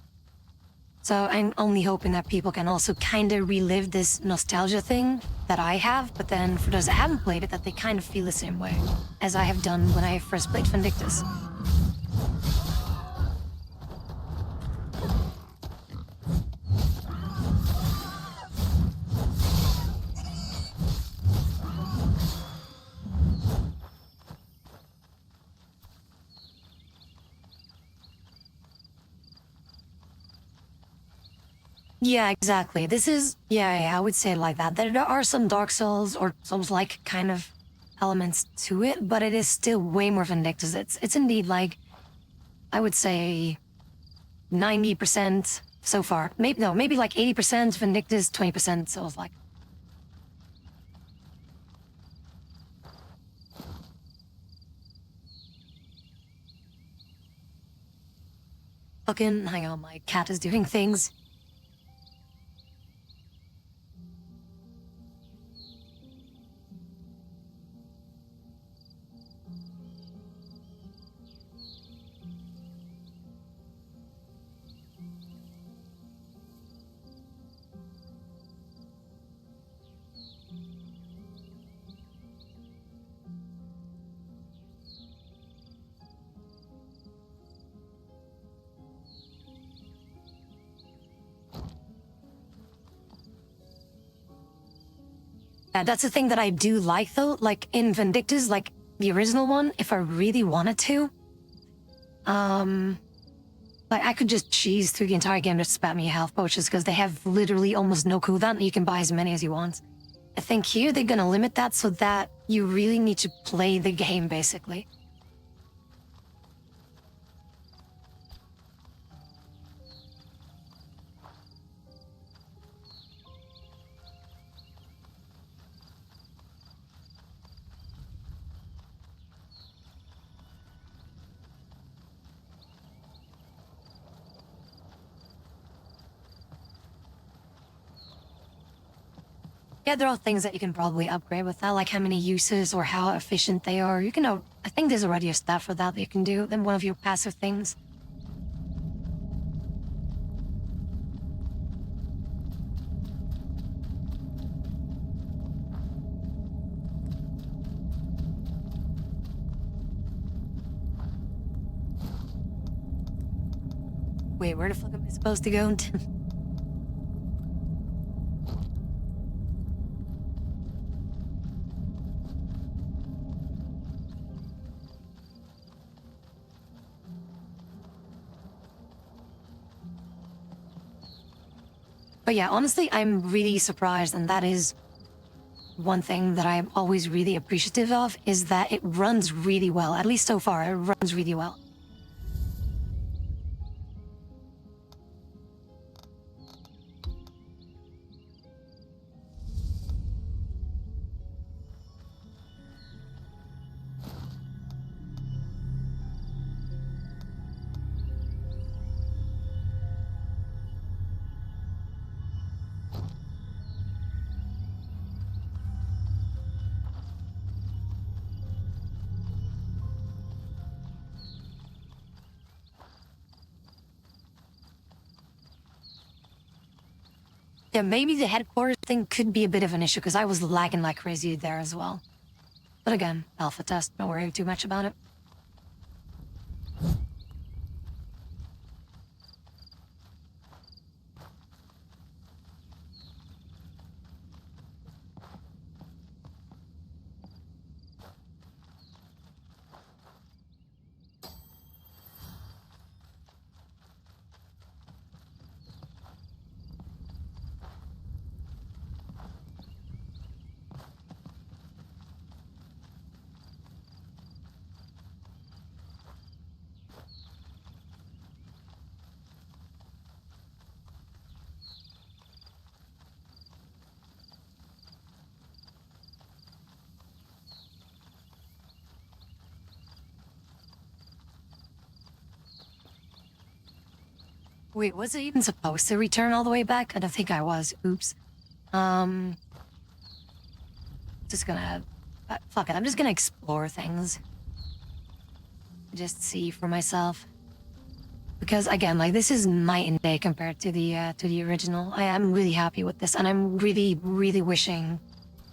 So I'm only hoping that people can also kind of relive this nostalgia thing that I have, but then for those that haven't played it, that they kind of feel the same way as I have done when I first played Vindictus. Yeah, exactly. This is, yeah, I would say it like that. There are some Dark Souls or Souls-like kind of elements to it, but it is still way more Vindictus. It's indeed like, I would say 90% so far. Maybe like 80% Vindictus, 20% Souls-like. Fucking, hang on, my cat is doing things. Yeah, that's the thing that I do like though, like in Vindictus, like the original one, if I really wanted to, like I could just cheese through the entire game just spam me health potions because they have literally almost no cooldown. You can buy as many as you want. I think here they're gonna limit that so that you really need to play the game basically. Yeah, there are things that you can probably upgrade with that, like how many uses or how efficient they are. You can, I think there's already a stat for that you can do, then one of your passive things. Wait, where the fuck am I supposed to go? But yeah, honestly, I'm really surprised, and that is one thing that I'm always really appreciative of, is that it runs really well. At least so far, it runs really well. Yeah, maybe the headquarters thing could be a bit of an issue because I was lagging like crazy there as well. But again, alpha test, don't worry too much about it. Wait, was it even supposed to return all the way back? I don't think I was. Oops. Just gonna... fuck it, I'm just gonna explore things. Just see for myself. Because, again, like, this is night and day compared to the original. I am really happy with this, and I'm really, really wishing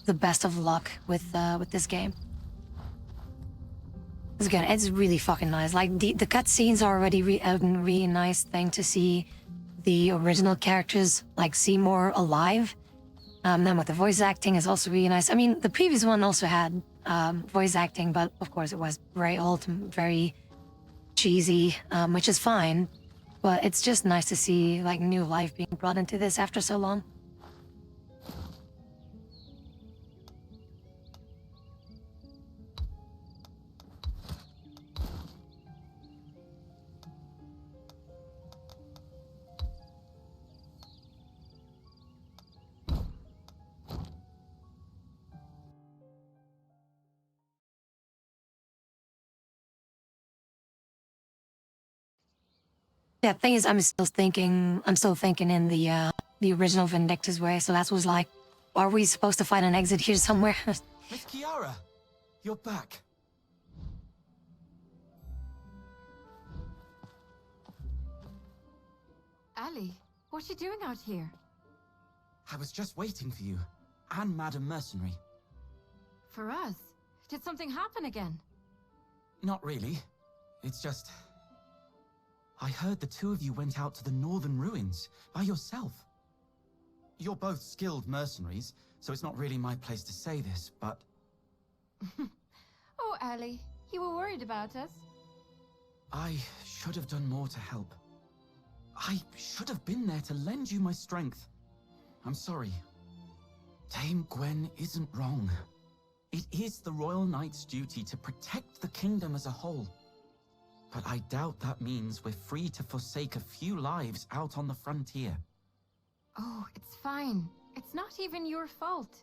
the best of luck with this game. Because again, it's really fucking nice. Like, the cutscenes are already a really nice thing to see the original characters, like, see more alive. Then with the voice acting is also really nice. I mean, the previous one also had voice acting, but of course it was very old and very cheesy, which is fine. But it's just nice to see, like, new life being brought into this after so long. Yeah, thing is, I'm still thinking in the original Vindictus way. So that was like, are we supposed to find an exit here somewhere? Miss Kiara, you're back. Ali, what's she doing out here? I was just waiting for you, and Madam Mercenary. For us? Did something happen again? Not really. It's just... I heard the two of you went out to the northern ruins by yourself. You're both skilled mercenaries, so it's not really my place to say this, but... Oh, Ali, you were worried about us? I should have done more to help. I should have been there to lend you my strength. I'm sorry. Dame Gwen isn't wrong. It is the Royal Knight's duty to protect the kingdom as a whole. But I doubt that means we're free to forsake a few lives out on the frontier. Oh, it's fine. It's not even your fault.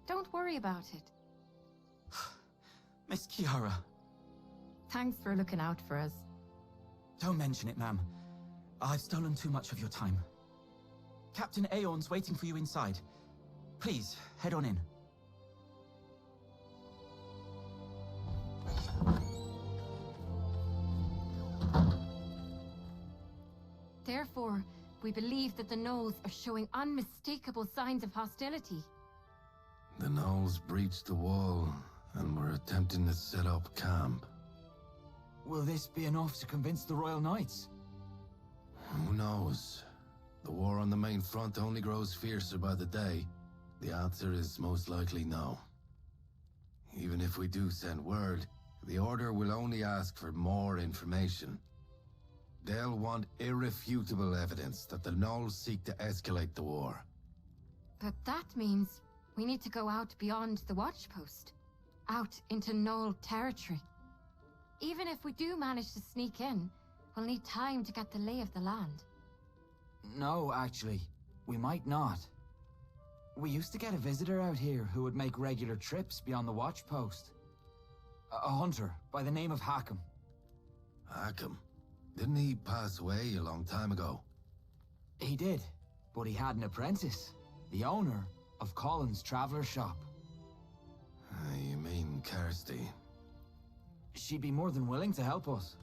Don't worry about it. Miss Kiara. Thanks for looking out for us. Don't mention it, ma'am. I've stolen too much of your time. Captain Aeon's waiting for you inside. Please, head on in. Therefore, we believe that the Gnolls are showing unmistakable signs of hostility. The Gnolls breached the wall and were attempting to set up camp. Will this be enough to convince the Royal Knights? Who knows? The war on the main front only grows fiercer by the day. The answer is most likely no. Even if we do send word, the Order will only ask for more information. They'll want irrefutable evidence that the Gnolls seek to escalate the war. But that means we need to go out beyond the watchpost. Out into Gnoll territory. Even if we do manage to sneak in, we'll need time to get the lay of the land. No, actually. We might not. We used to get a visitor out here who would make regular trips beyond the watchpost. A hunter by the name of Hackham. Hackham? Didn't he pass away a long time ago? He did, but he had an apprentice, the owner of Colin's Traveler Shop. You mean Kirsty? She'd be more than willing to help us.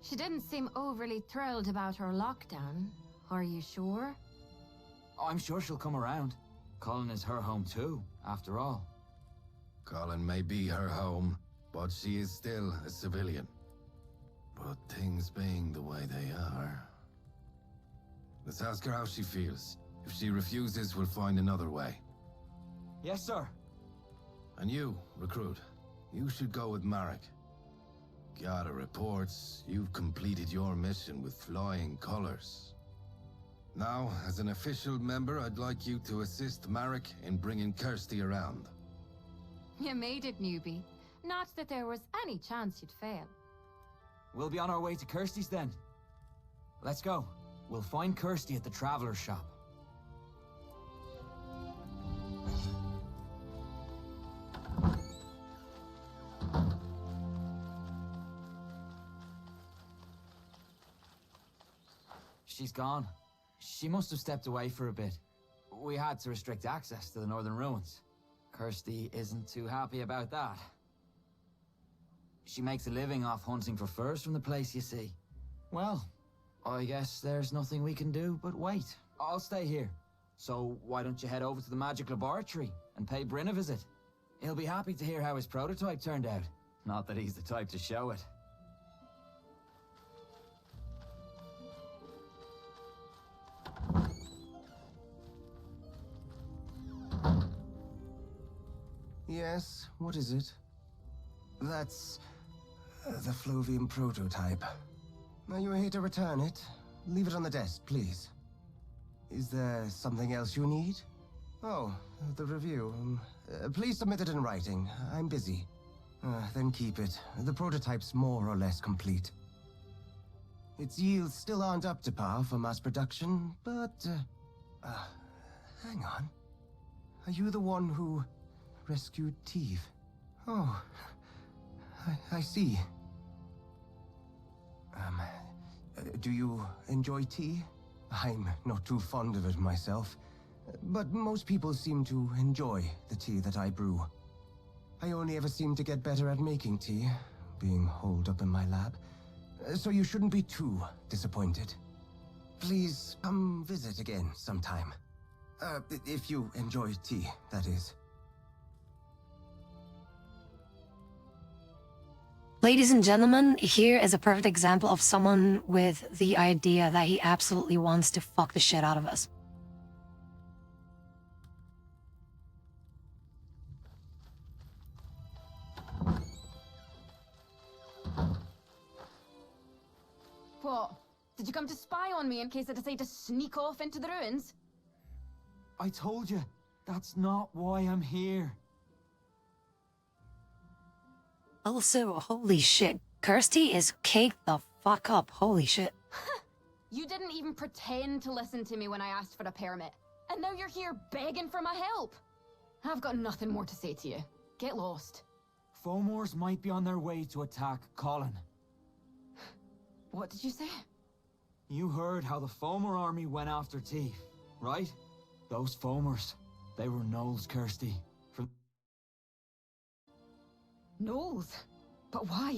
She didn't seem overly thrilled about her lockdown. Are you sure? I'm sure she'll come around. Colin is her home too, after all. Colin may be her home, but she is still a civilian. But things being the way they are... Let's ask her how she feels. If she refuses, we'll find another way. Yes, sir. And you, recruit, you should go with Marek. Gather reports, you've completed your mission with flying colors. Now, as an official member, I'd like you to assist Marek in bringing Kirsty around. You made it, newbie. Not that there was any chance you'd fail. We'll be on our way to Kirsty's then. Let's go. We'll find Kirsty at the Traveler's shop. She's gone. She must have stepped away for a bit. We had to restrict access to the northern ruins. Kirsty isn't too happy about that. She makes a living off hunting for furs from the place, you see. Well, I guess there's nothing we can do but wait. I'll stay here. So why don't you head over to the magic laboratory and pay Bryn a visit? He'll be happy to hear how his prototype turned out. Not that he's the type to show it. Yes, what is it? That's... the Flovian prototype. Are you here to return it? Leave it on the desk, please. Is there something else you need? Oh, the review. Please submit it in writing. I'm busy. Then keep it. The prototype's more or less complete. Its yields still aren't up to par for mass production, but... hang on. Are you the one who rescued Teve? Oh, I see. Do you enjoy tea? I'm not too fond of it myself, but most people seem to enjoy the tea that I brew. I only ever seem to get better at making tea, being holed up in my lab, so you shouldn't be too disappointed. Please come visit again sometime. If you enjoy tea, that is. Ladies and gentlemen, here is a perfect example of someone with the idea that he absolutely wants to fuck the shit out of us. What? Did you come to spy on me in case I decide to sneak off into the ruins? I told you, that's not why I'm here. Also, holy shit, Kirsty is caked the fuck up, holy shit. You didn't even pretend to listen to me when I asked for a permit. And now you're here begging for my help. I've got nothing more to say to you. Get lost. Fomors might be on their way to attack Colin. What did you say? You heard how the Fomor army went after Teve, right? Those Fomors, they were Knowles, Kirsty. From Knowles? But why?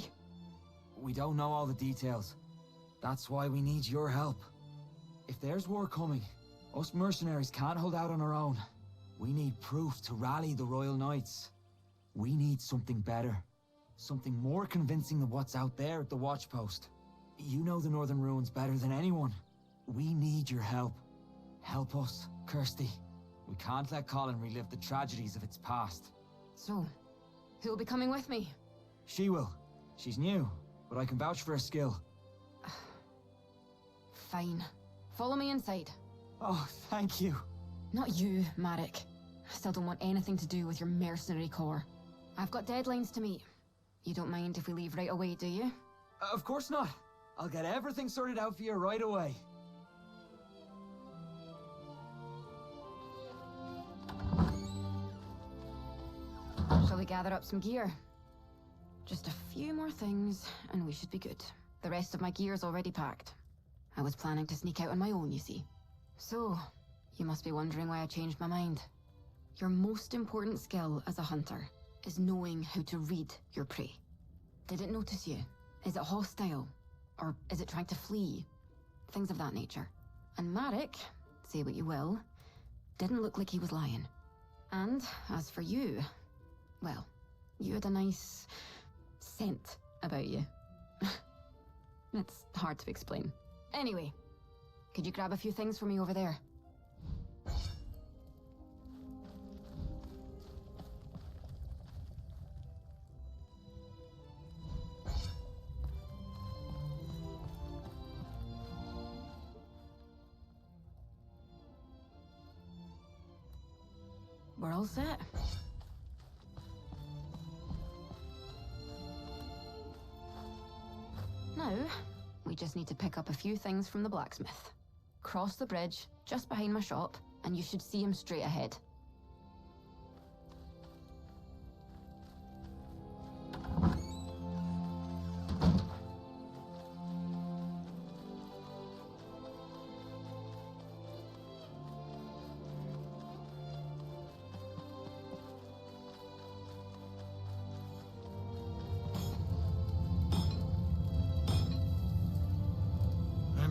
We don't know all the details. That's why we need your help. If there's war coming, us mercenaries can't hold out on our own. We need proof to rally the Royal Knights. We need something better. Something more convincing than what's out there at the watchpost. You know the Northern Ruins better than anyone. We need your help. Help us, Kirsty. We can't let Colin relive the tragedies of its past. So, who'll be coming with me? She will. She's new, but I can vouch for her skill. Fine. Follow me inside. Oh, thank you. Not you, Marek. I still don't want anything to do with your mercenary corps. I've got deadlines to meet. You don't mind if we leave right away, do you? Of course not. I'll get everything sorted out for you right away. Shall we gather up some gear? Just a few more things, and we should be good. The rest of my gear's already packed. I was planning to sneak out on my own, you see. So, you must be wondering why I changed my mind. Your most important skill as a hunter is knowing how to read your prey. Did it notice you? Is it hostile? Or is it trying to flee? Things of that nature. And Marek, say what you will, didn't look like he was lying. And as for you, well, you had a nice scent about you. It's hard to explain. Anyway, could you grab a few things for me over there? We're all set. Now, we just need to pick up a few things from the blacksmith. Cross the bridge, just behind my shop, and you should see him straight ahead.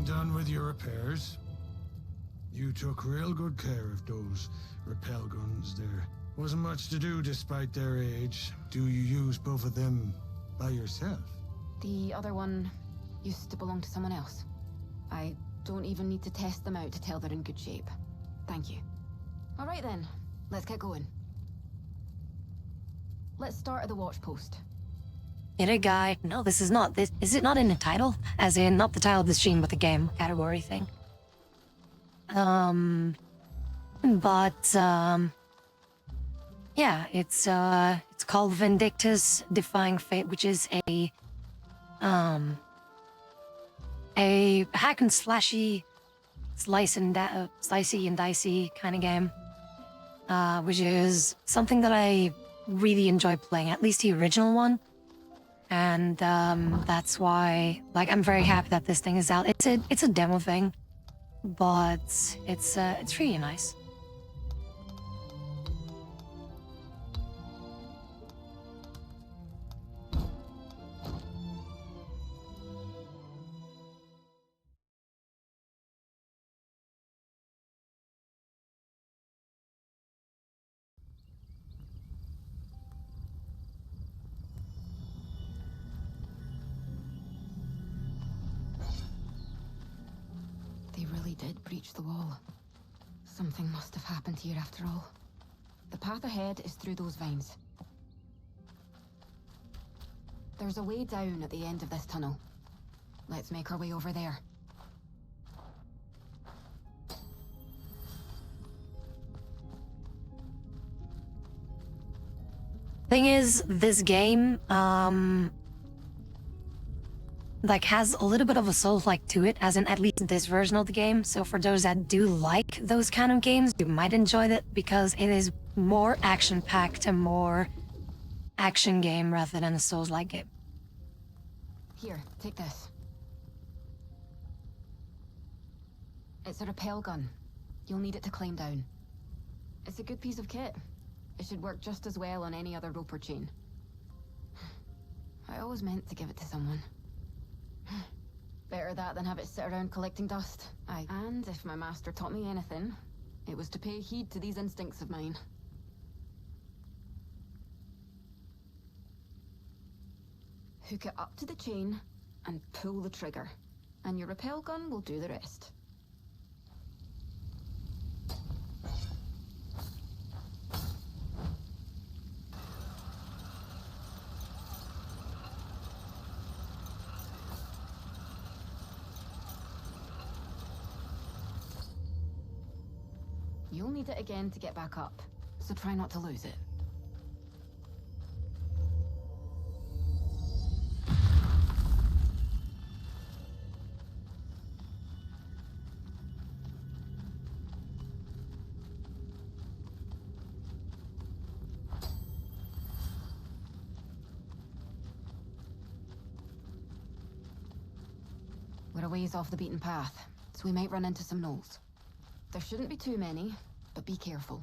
Done with your repairs. You took real good care of those repel guns there. Wasn't much to do despite their age. Do you use both of them by yourself? The other one used to belong to someone else. I don't even need to test them out to tell they're in good shape. Thank you. All right then, let's get going. Let's start at the watch post. Hit a guy. No, this is not. This is it not in the title? As in, not the title of the stream, but the game category thing. Yeah, it's called Vindictus, Defying Fate, which is a hack and slashy, slicey and dicey kind of game, which is something that I really enjoy playing. At least the original one. And that's why, like, I'm very happy that this thing is out. It's a demo thing, but it's really nice. They really did breach the wall. Something must have happened here after all. The path ahead is through those vines. There's a way down at the end of this tunnel. Let's make our way over there. Thing is, this game, like, has a little bit of a Souls-like to it, as in at least this version of the game. So for those that do like those kind of games, you might enjoy it because it is more action-packed and more action game rather than a Souls-like game. Here, take this. It's a rappel gun. You'll need it to climb down. It's a good piece of kit. It should work just as well on any other rope or chain. I always meant to give it to someone. Better that than have it sit around collecting dust. And if my master taught me anything, it was to pay heed to these instincts of mine. Hook it up to the chain and pull the trigger, and your rappel gun will do the rest. You'll need it again to get back up, so try not to lose it. We're a ways off the beaten path, so we might run into some gnolls. There shouldn't be too many, but be careful.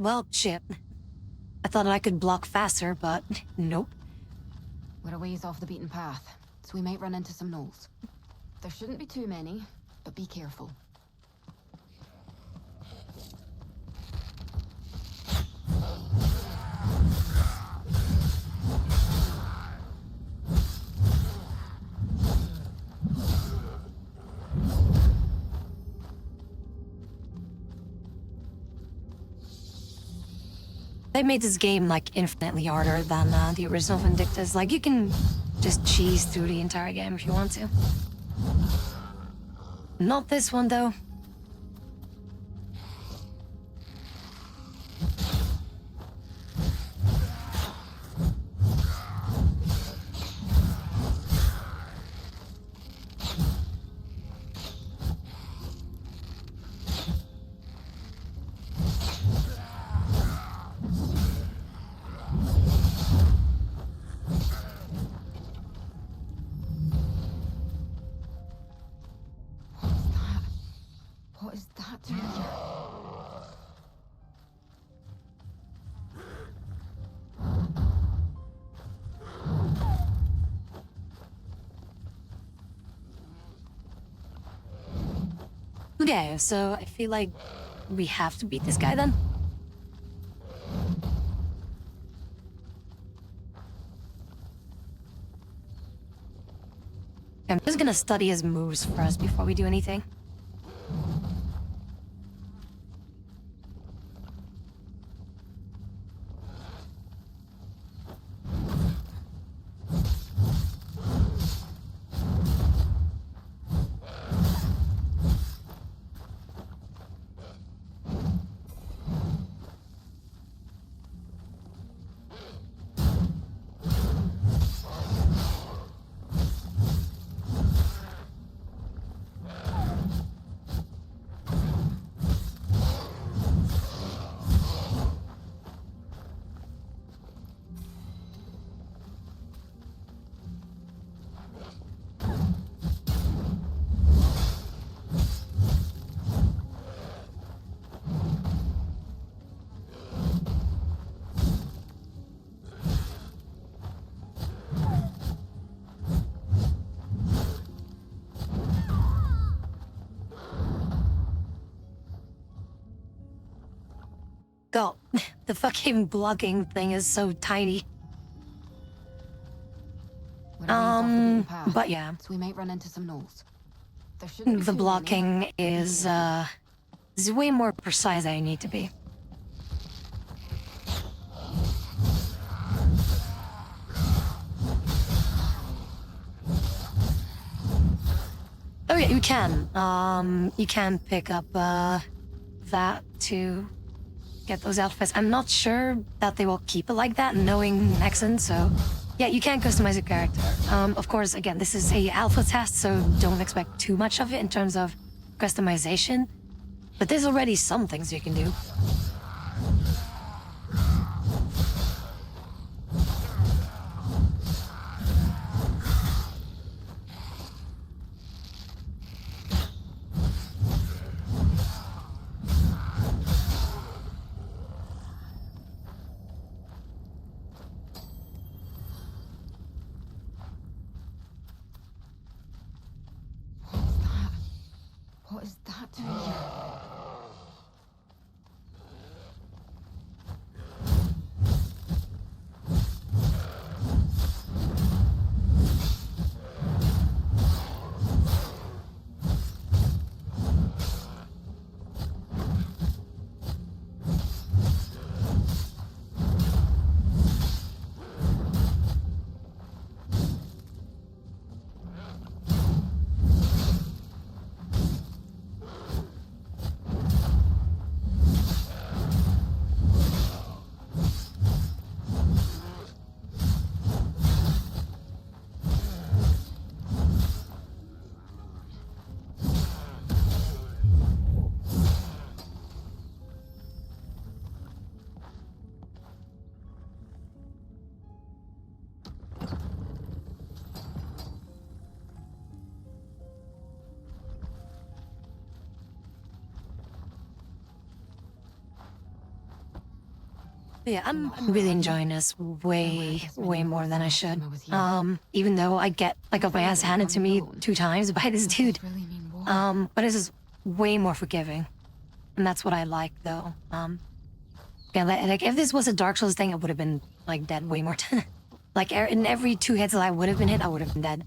well, shit. I thought I could block faster, but nope. We're a ways off the beaten path, so we might run into some gnolls. There shouldn't be too many, but be careful. They made this game, like, infinitely harder than the original Vindictus. Like, you can just cheese through the entire game if you want to. Not this one, though. What is that doing here? Okay, so I feel like we have to beat this guy then. I'm just gonna study his moves first before we do anything. God, the fucking blocking thing is so tiny. We're a ways off the beaten path, But yeah, so we might run into some gnolls. There shouldn't be the too blocking many. is way more precise than you need to be. Oh yeah, you can. You can pick up that to get those outfits. I'm not sure that they will keep it like that, knowing Nexon, so yeah, you can customize your character. Of course, again, this is a alpha test, so don't expect too much of it in terms of customization, but there's already some things you can do. What is that doing here? Yeah, I'm really enjoying this way more than I should. Even though I got my ass handed to me 2 times by this dude. But this is way more forgiving. And that's what I like, though. Yeah, like if this was a Dark Souls thing, it would have been, like, dead way more. Like, in every 2 hits that I would have been hit, I would have been dead.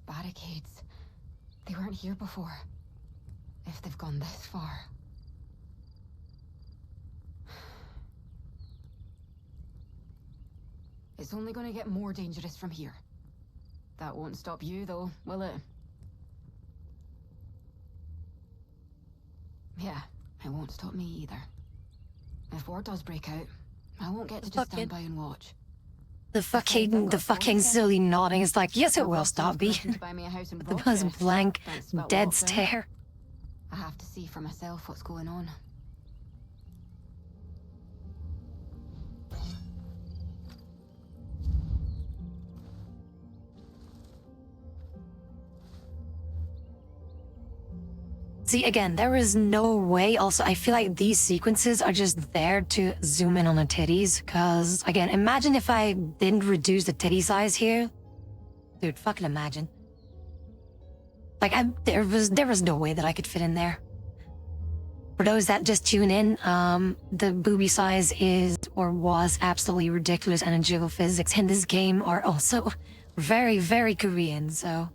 Barricades. They weren't here before. If they've gone this far. It's only gonna get more dangerous from here. That won't stop you, though, will it? Yeah, it won't stop me either. If war does break out, I won't get to just stand by and watch. The fucking silly nodding is like, yes, it will stop me. The most blank, dead stare. I have to see for myself what's going on. See, again, there is no way. Also, I feel like these sequences are just there to zoom in on the titties. Because, again, imagine if I didn't reduce the titty size here. Dude, fucking imagine. Like, there was no way that I could fit in there. For those that just tune in, the booby size is, or was, absolutely ridiculous, and the jiggle physics in this game are also very, very Korean, so...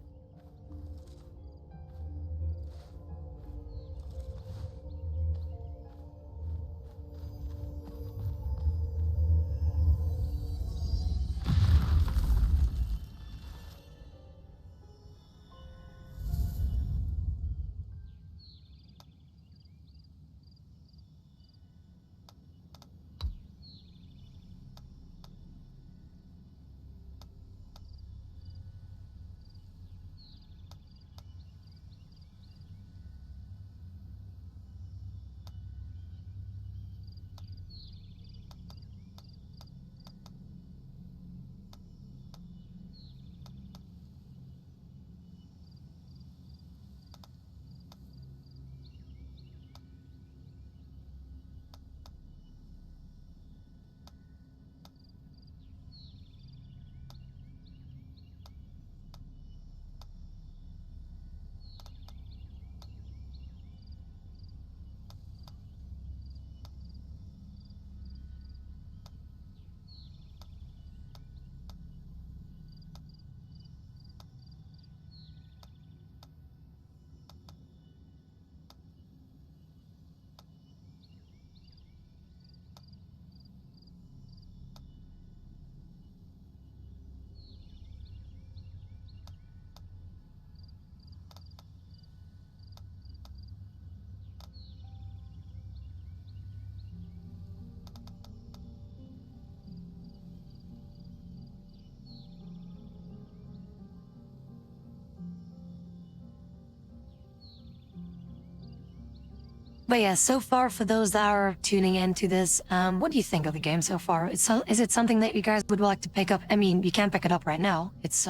But yeah, so far for those that are tuning into this, what do you think of the game so far? Is it something that you guys would like to pick up? I mean, you can't pick it up right now. It's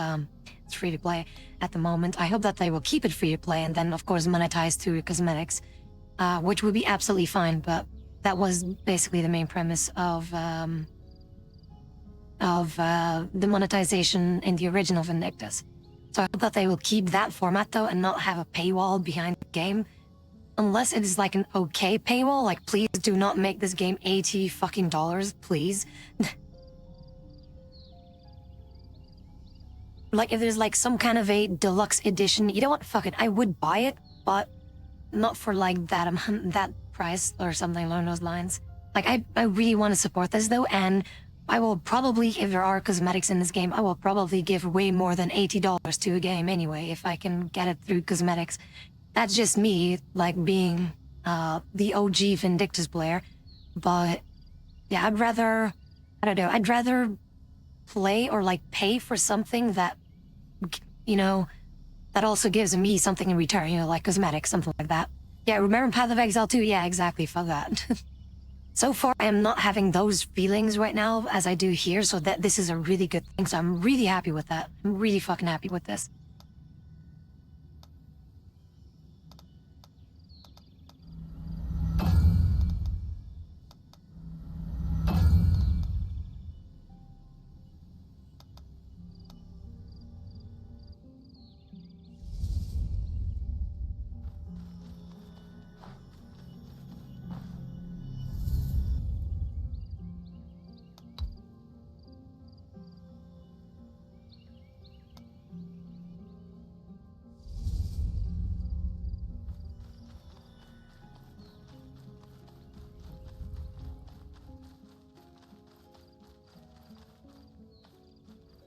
free to play at the moment. I hope that they will keep it free to play and then of course monetize through cosmetics, which would be absolutely fine. But that was basically the main premise of the monetization in the original Vindictus. So I hope that they will keep that format though and not have a paywall behind the game. Unless it is like an okay paywall, like please do not make this game $80 fucking, please. Like if there's like some kind of a deluxe edition, you know what, fuck it, I would buy it, but not for like that that price or something along those lines. Like I really want to support this though, and I will probably, if there are cosmetics in this game, I will probably give way more than $80 to a game anyway, if I can get it through cosmetics. That's just me, like, being the OG Vindictus player. But, yeah, I'd rather play or, like, pay for something that, you know, that also gives me something in return, you know, like cosmetics, something like that. Yeah, remember Path of Exile 2? Yeah, exactly, fuck that. So far, I am not having those feelings right now as I do here, so that this is a really good thing, so I'm really happy with that. I'm really fucking happy with this.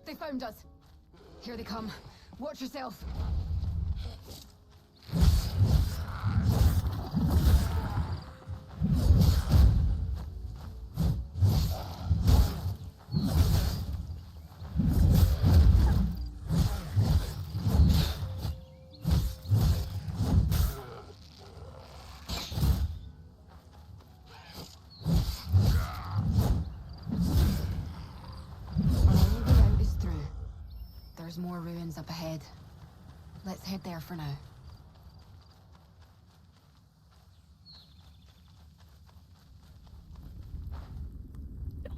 They found us. Here they come. Watch yourself. There's more ruins up ahead. Let's head there for now.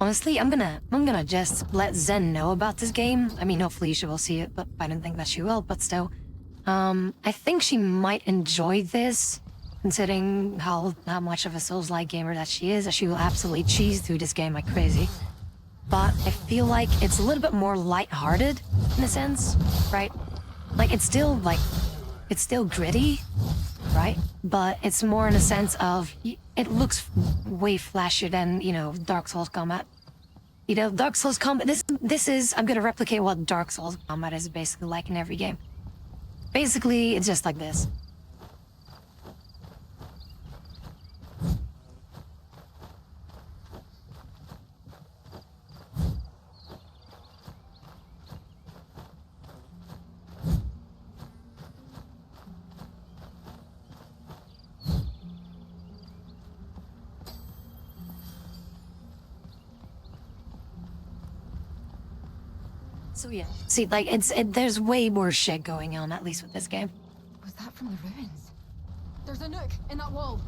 Honestly, I'm gonna just let Zen know about this game. I mean, hopefully she will see it, but I don't think that she will, but still. I think she might enjoy this, considering how much of a Souls-like gamer that she is. She will absolutely cheese through this game like crazy. But I feel like it's a little bit more lighthearted, in a sense, right? Like, it's still gritty, right? But it's more in a sense of, it looks way flashier than, you know, Dark Souls combat. You know, Dark Souls combat, this is, I'm gonna replicate what Dark Souls combat is basically like in every game. Basically, it's just like this. So yeah, see, like, there's way more shit going on, at least with this game. Was that from the ruins? There's a nook in that wall.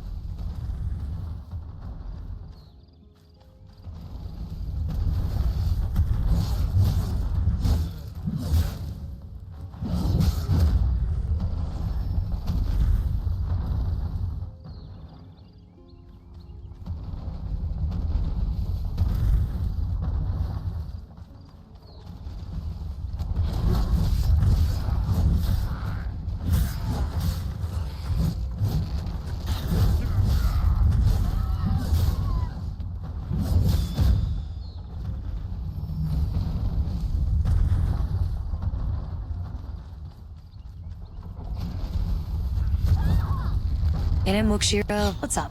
And Mukshiro, what's up?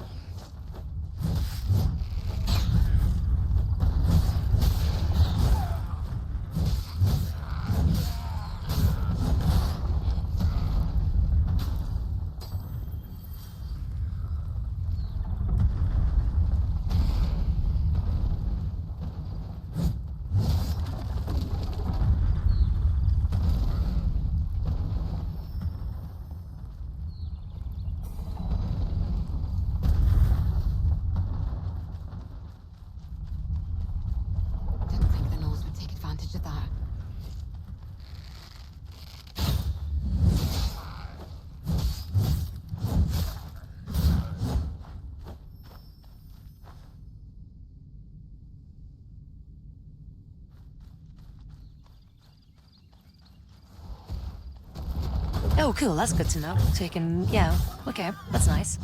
Oh, cool. That's good to know. So you can, yeah. Okay, that's nice.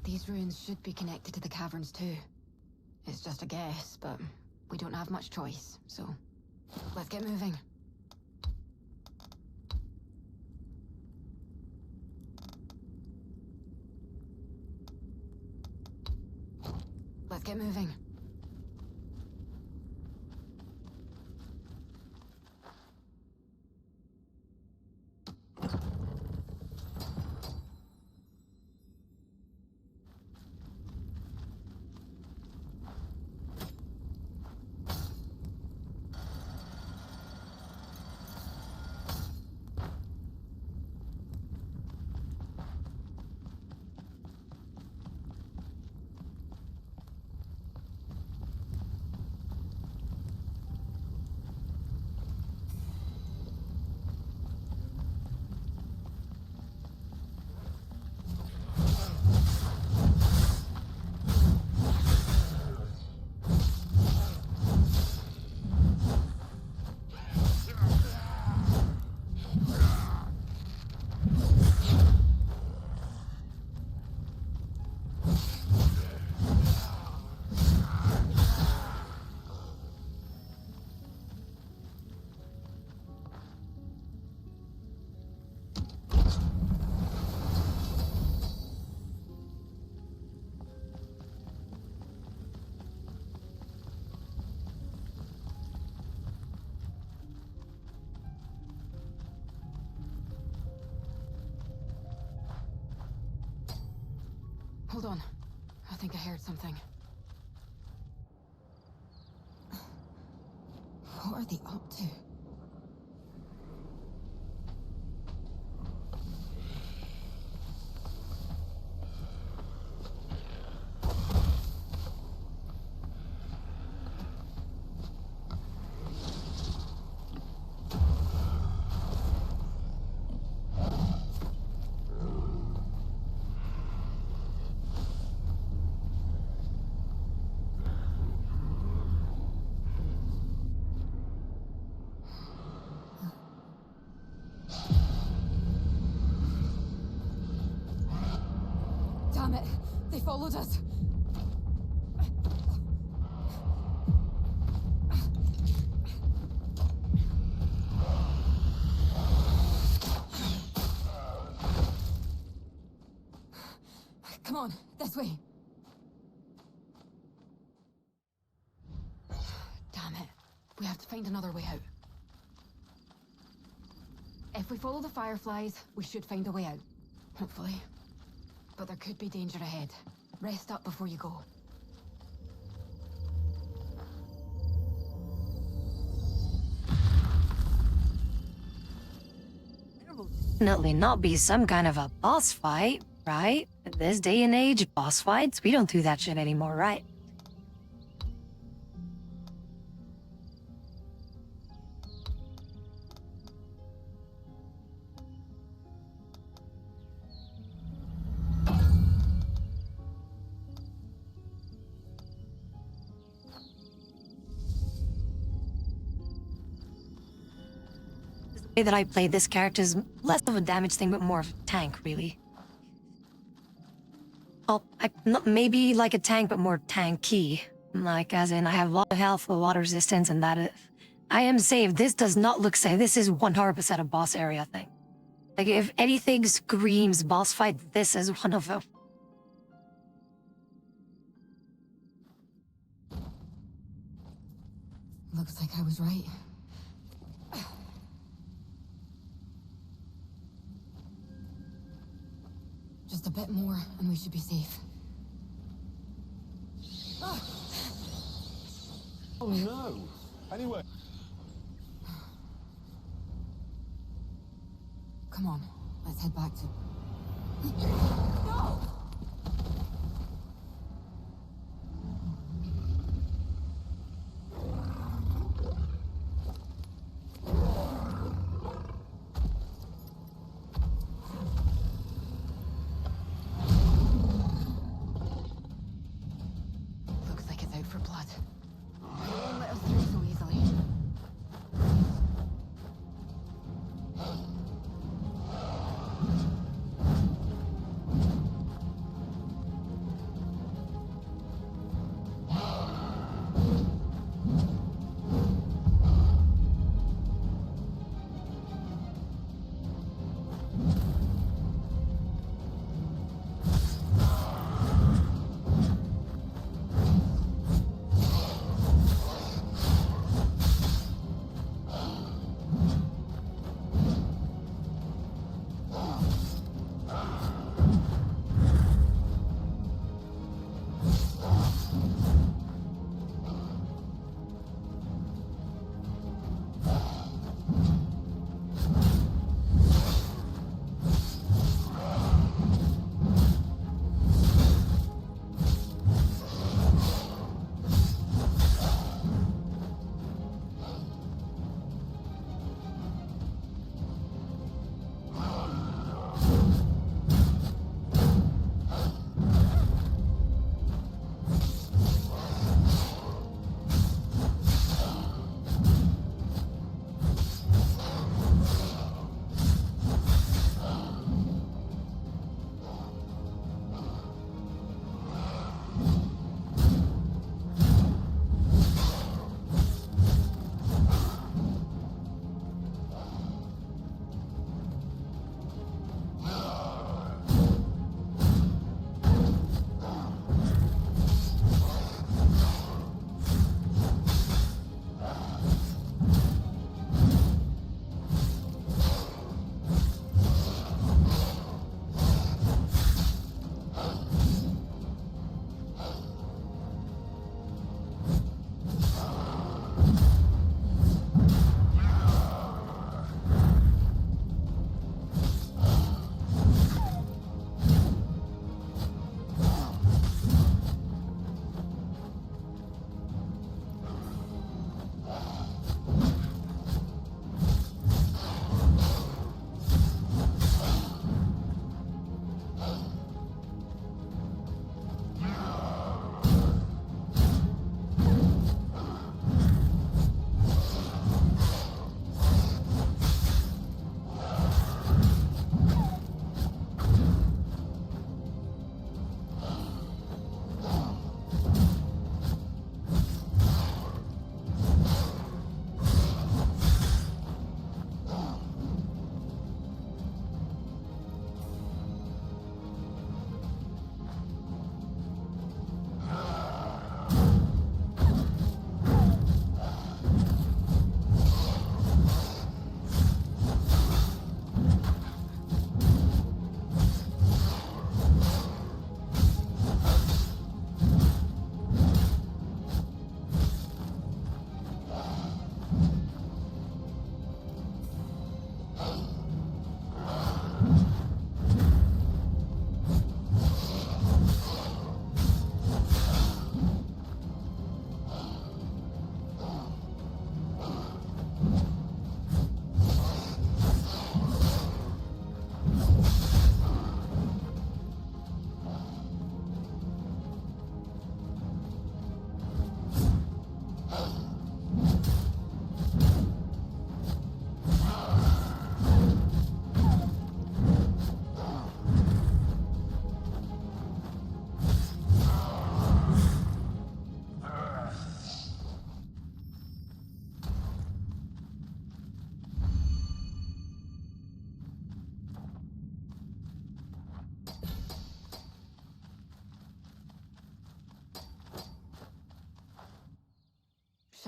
These ruins should be connected to the caverns too. It's just a guess, but we don't have much choice, so let's get moving. Let's get moving. Hold on. I think I heard something. What are they up to? Damn it! They followed us! Come on, this way! Damn it. We have to find another way out. If we follow the fireflies, we should find a way out. Hopefully. But there could be danger ahead. Rest up before you go. Definitely not be some kind of a boss fight, right? In this day and age, boss fights, we don't do that shit anymore, right? way that I play this character is less of a damage thing, but more of a tank, really. Well, not maybe like a tank, but more tanky. Like, as in, I have a lot of health, a lot of resistance, and that I am safe. This does not look safe. This is 100% a boss area thing. Like, if anything screams boss fight, this is one of them. Looks like I was right. Just a bit more, and we should be safe. Oh no! Anyway. Come on, let's head back to... No! Looks like it's out for blood. They won't let us through so easily.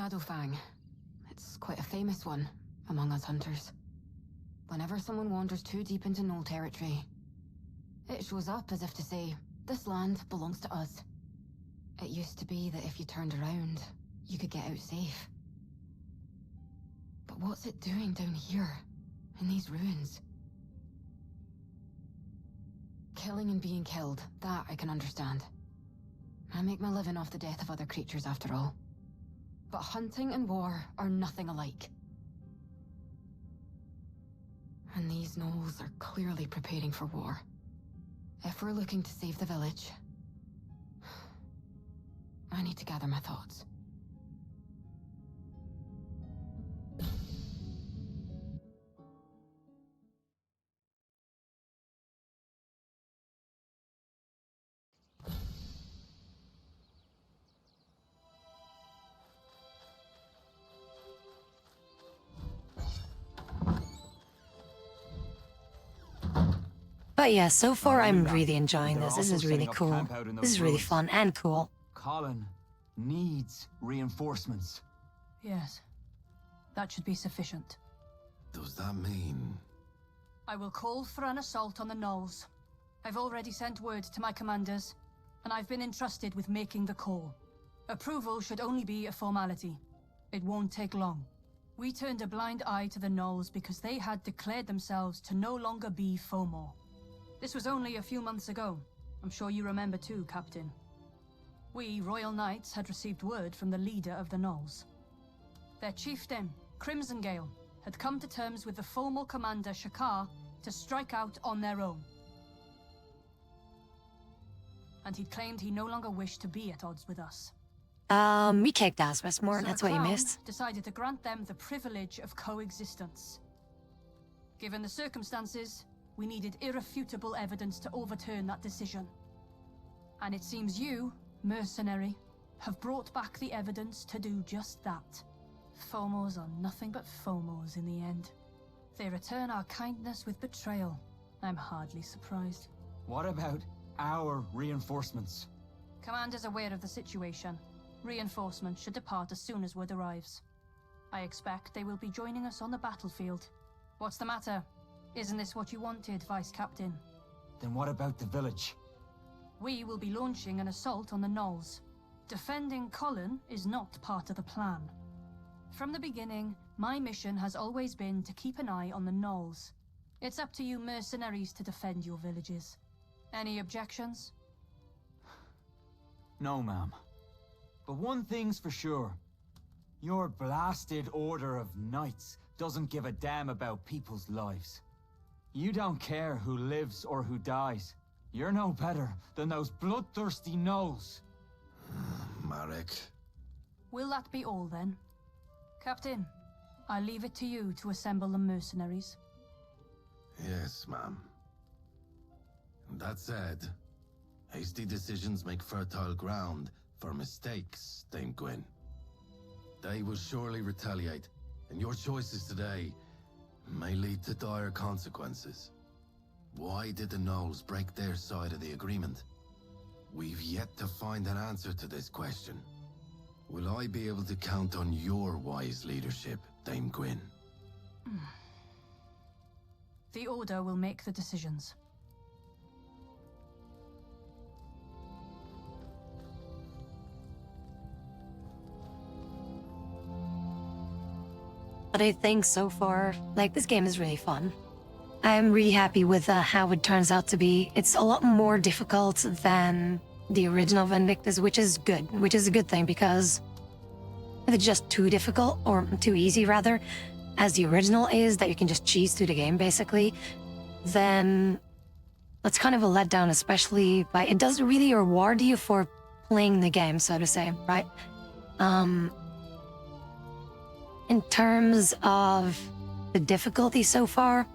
Shadowfang. It's quite a famous one among us hunters. Whenever someone wanders too deep into Knoll territory, it shows up as if to say, this land belongs to us. It used to be that if you turned around, you could get out safe. But what's it doing down here, in these ruins? Killing and being killed, that I can understand. I make my living off the death of other creatures after all. But hunting and war are nothing alike. And these gnolls are clearly preparing for war. If we're looking to save the village, I need to gather my thoughts. But yeah, so far I'm really enjoying this. This is really cool. This is really fun and cool. Colin needs reinforcements. Yes. That should be sufficient. Does that mean... I will call for an assault on the Knolls. I've already sent word to my commanders, and I've been entrusted with making the call. Approval should only be a formality. It won't take long. We turned a blind eye to the Knolls because they had declared themselves to no longer be Fomor. This was only a few months ago. I'm sure you remember too, Captain. We, Royal Knights, had received word from the leader of the Knolls. Their chieftain, Crimsongale, had come to terms with the Fomor commander Shakar to strike out on their own. And he claimed he no longer wished to be at odds with us. We kicked ass, Westmore, So that's the what you Crown missed. decided to grant them the privilege of coexistence. Given the circumstances, we needed irrefutable evidence to overturn that decision. And it seems you, mercenary, have brought back the evidence to do just that. Fomors are nothing but Fomors in the end. They return our kindness with betrayal. I'm hardly surprised. What about our reinforcements? Commander's aware of the situation. Reinforcements should depart as soon as word arrives. I expect they will be joining us on the battlefield. What's the matter? Isn't this what you wanted, Vice Captain? Then what about the village? We will be launching an assault on the Knolls. Defending Colin is not part of the plan. From the beginning, my mission has always been to keep an eye on the Knolls. It's up to you mercenaries to defend your villages. Any objections? No, ma'am. But one thing's for sure. Your blasted order of knights doesn't give a damn about people's lives. You don't care who lives or who dies. You're no better than those bloodthirsty gnolls. Marek. Will that be all then? Captain, I leave it to you to assemble the mercenaries. Yes, ma'am. That said, hasty decisions make fertile ground for mistakes, Dame Gwyn. They will surely retaliate, and your choices today may lead to dire consequences. Why did the Knolls break their side of the agreement? We've yet to find an answer to this question. Will I be able to count on your wise leadership, Dame Gwyn? The Order will make the decisions. But I think so far, like, this game is really fun. I'm really happy with how it turns out to be. It's a lot more difficult than the original Vindictus, which is good, which is a good thing, because if it's just too difficult, or too easy rather, as the original is, that you can just cheese through the game basically, then that's kind of a letdown, especially by, it doesn't really reward you for playing the game, so to say, right? In terms of the difficulty so far,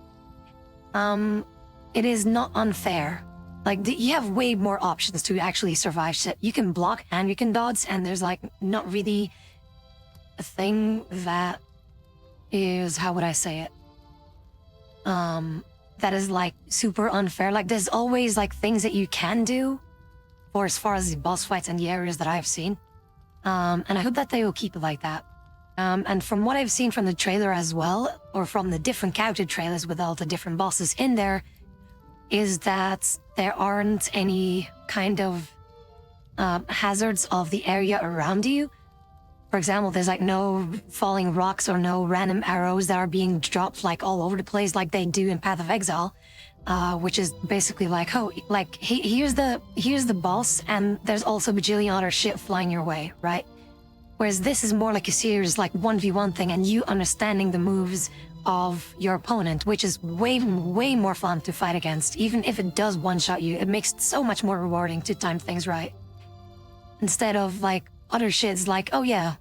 it is not unfair. Like, you have way more options to actually survive shit. You can block and you can dodge, and there's like not really a thing that is, how would I say it? That is like super unfair. Like, there's always like things that you can do for as far as the boss fights and the areas that I've seen. And I hope that they will keep it like that. And from what I've seen from the trailer as well, or from the different counted trailers with all the different bosses in there, is that there aren't any kind of hazards of the area around you. For example, there's like no falling rocks or no random arrows that are being dropped like all over the place like they do in Path of Exile, which is basically like, oh, like here's the boss, and there's also a bajillion other shit flying your way, right? Whereas this is more like a serious like 1v1 thing, and you understanding the moves of your opponent, which is way more fun to fight against. Even if it does one-shot you, it makes it so much more rewarding to time things right. Instead of like other shits like, oh yeah,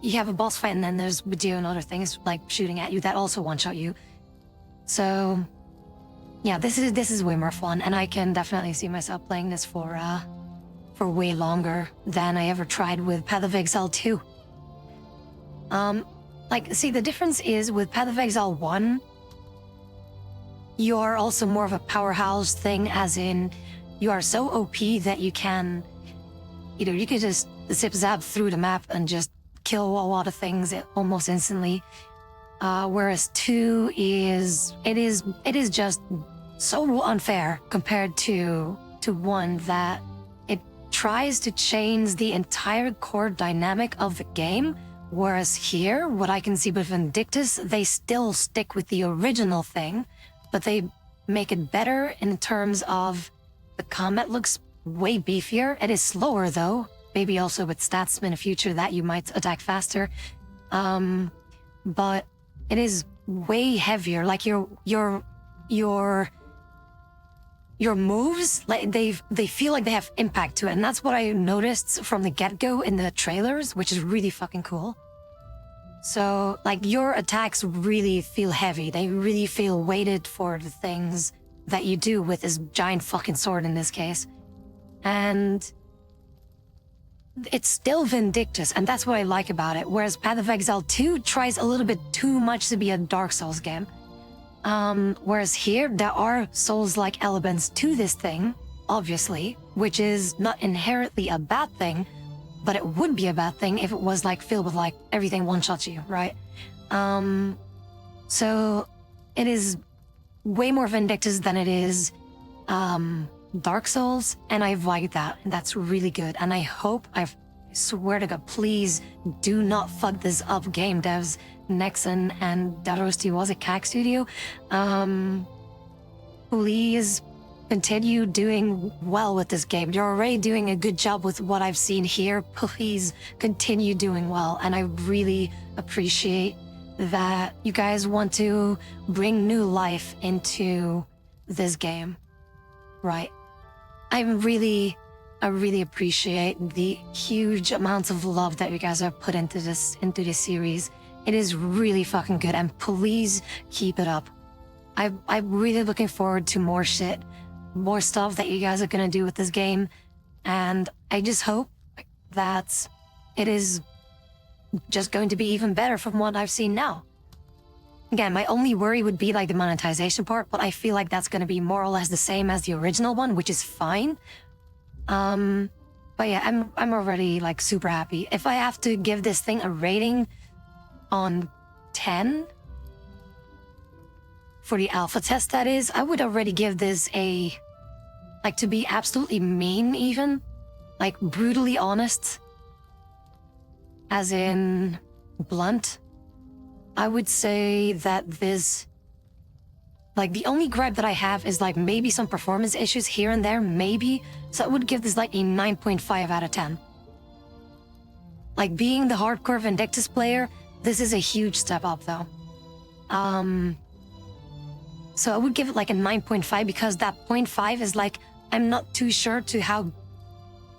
you have a boss fight and then there's bajillion other things like shooting at you that also one-shot you. So yeah, this is way more fun, and I can definitely see myself playing this for way longer than I ever tried with Path of Exile 2. Like, see, the difference is with Path of Exile 1, you are also more of a powerhouse thing, as in, you are so OP that you can, you could just zip-zap through the map and just kill a lot of things almost instantly. Whereas 2 is just so unfair compared to 1 that it tries to change the entire core dynamic of the game. Whereas here, what I can see with Vindictus, they still stick with the original thing, but they make it better in terms of the combat looks way beefier. It is slower though, maybe also with stats in the future that you might attack faster. But it is way heavier. Like your moves, like they feel like they have impact to it, and that's what I noticed from the get-go in the trailers, which is really fucking cool. So like your attacks really feel heavy. They really feel weighted for the things that you do with this giant fucking sword in this case. And it's still Vindictus, and that's what I like about it. Whereas Path of Exile 2 tries a little bit too much to be a Dark Souls game. Whereas here, there are Souls-like elements to this thing, obviously, which is not inherently a bad thing, but it would be a bad thing if it was like filled with like everything one-shots you, right? So it is way more Vindictus than it is Dark Souls, and I like that, and that's really good. And I swear to God, please do not fuck this up, game devs. Nexon and Darosti was a CAC studio. Please continue doing well with this game. You're already doing a good job with what I've seen here. Please continue doing well. And I really appreciate that you guys want to bring new life into this game. Right. I really appreciate the huge amounts of love that you guys have put into this series. It is really fucking good, and please keep it up. I'm really looking forward to more shit, more stuff that you guys are gonna do with this game, and I just hope that it is just going to be even better from what I've seen now. Again, my only worry would be like the monetization part, but I feel like that's gonna be more or less the same as the original one, which is fine. But yeah, I'm already like super happy. If I have to give this thing a rating on 10 for the alpha test, that is, I would already give this a, like, to be absolutely mean even, like brutally honest, as in blunt, I would say that this, like, the only gripe that I have is like maybe some performance issues here and there, maybe, so I would give this like a 9.5 out of 10. Like, being the hardcore Vindictus player, this is a huge step up though. So I would give it like a 9.5, because that 0.5 is like, I'm not too sure to how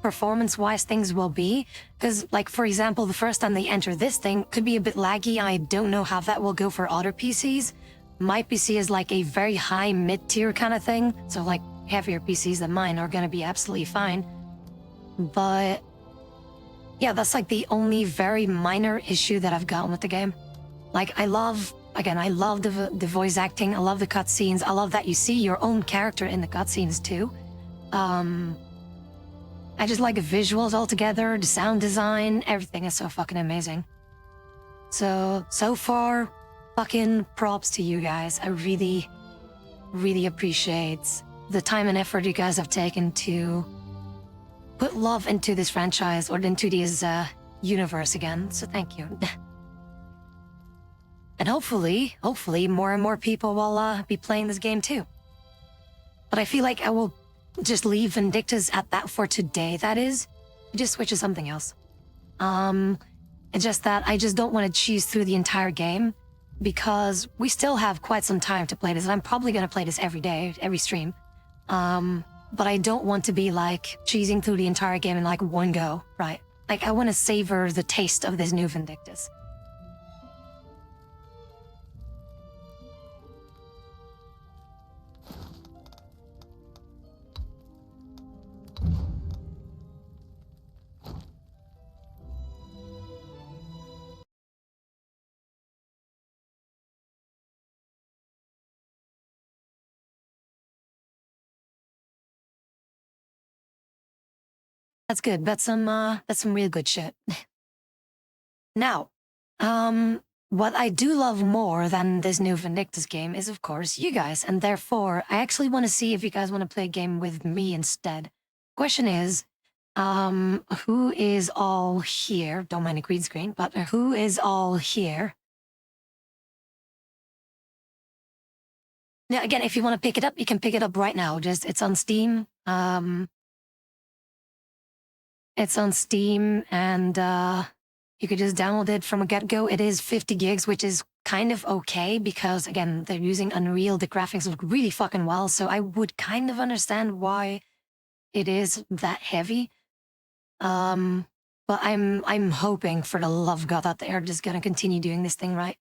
performance-wise things will be. Because like, for example, the first time they enter this thing could be a bit laggy. I don't know how that will go for other PCs. My PC is like a very high mid-tier kind of thing. So like heavier PCs than mine are gonna be absolutely fine. But yeah, that's like the only very minor issue that I've gotten with the game. Like, I love the voice acting, I love the cutscenes, I love that you see your own character in the cutscenes too. I just like the visuals altogether, the sound design, everything is so fucking amazing. So far, fucking props to you guys. I really, really appreciate the time and effort you guys have taken to put love into this franchise or into this universe again. So thank you. And hopefully more and more people will be playing this game too. But I feel like I will just leave Vindictus at that for today, that is. Just switch to something else. It's just that I just don't want to cheese through the entire game because we still have quite some time to play this, and I'm probably going to play this every day, every stream. But I don't want to be like cheesing through the entire game in like one go, right? Like I want to savor the taste of this new Vindictus. That's good. That's some real good shit. Now, what I do love more than this new Vindictus game is, of course, you guys, and therefore, I actually want to see if you guys want to play a game with me instead. Question is, who is all here? Don't mind the green screen, but who is all here? Yeah, again, if you want to pick it up, you can pick it up right now. It's on Steam. It's on Steam, and you could just download it from a get-go. It is 50 gigs, which is kind of okay because, again, they're using Unreal. The graphics look really fucking well, so I would kind of understand why it is that heavy. But I'm hoping, for the love of God, that they're just gonna continue doing this thing right.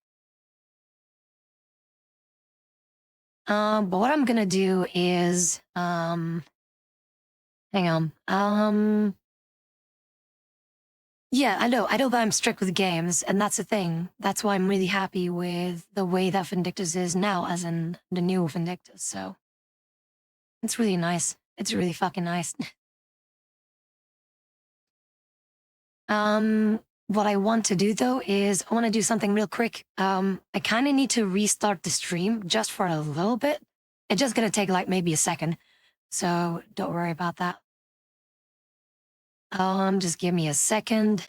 But what I'm gonna do is, hang on. Yeah, I know that I'm strict with games, and that's the thing. That's why I'm really happy with the way that Vindictus is now, as in the new Vindictus, so. It's really nice. It's really fucking nice. What I want to do, though, is I want to do something real quick. I kind of need to restart the stream just for a little bit. It's just gonna take, like, maybe a second, so don't worry about that. Just give me a second.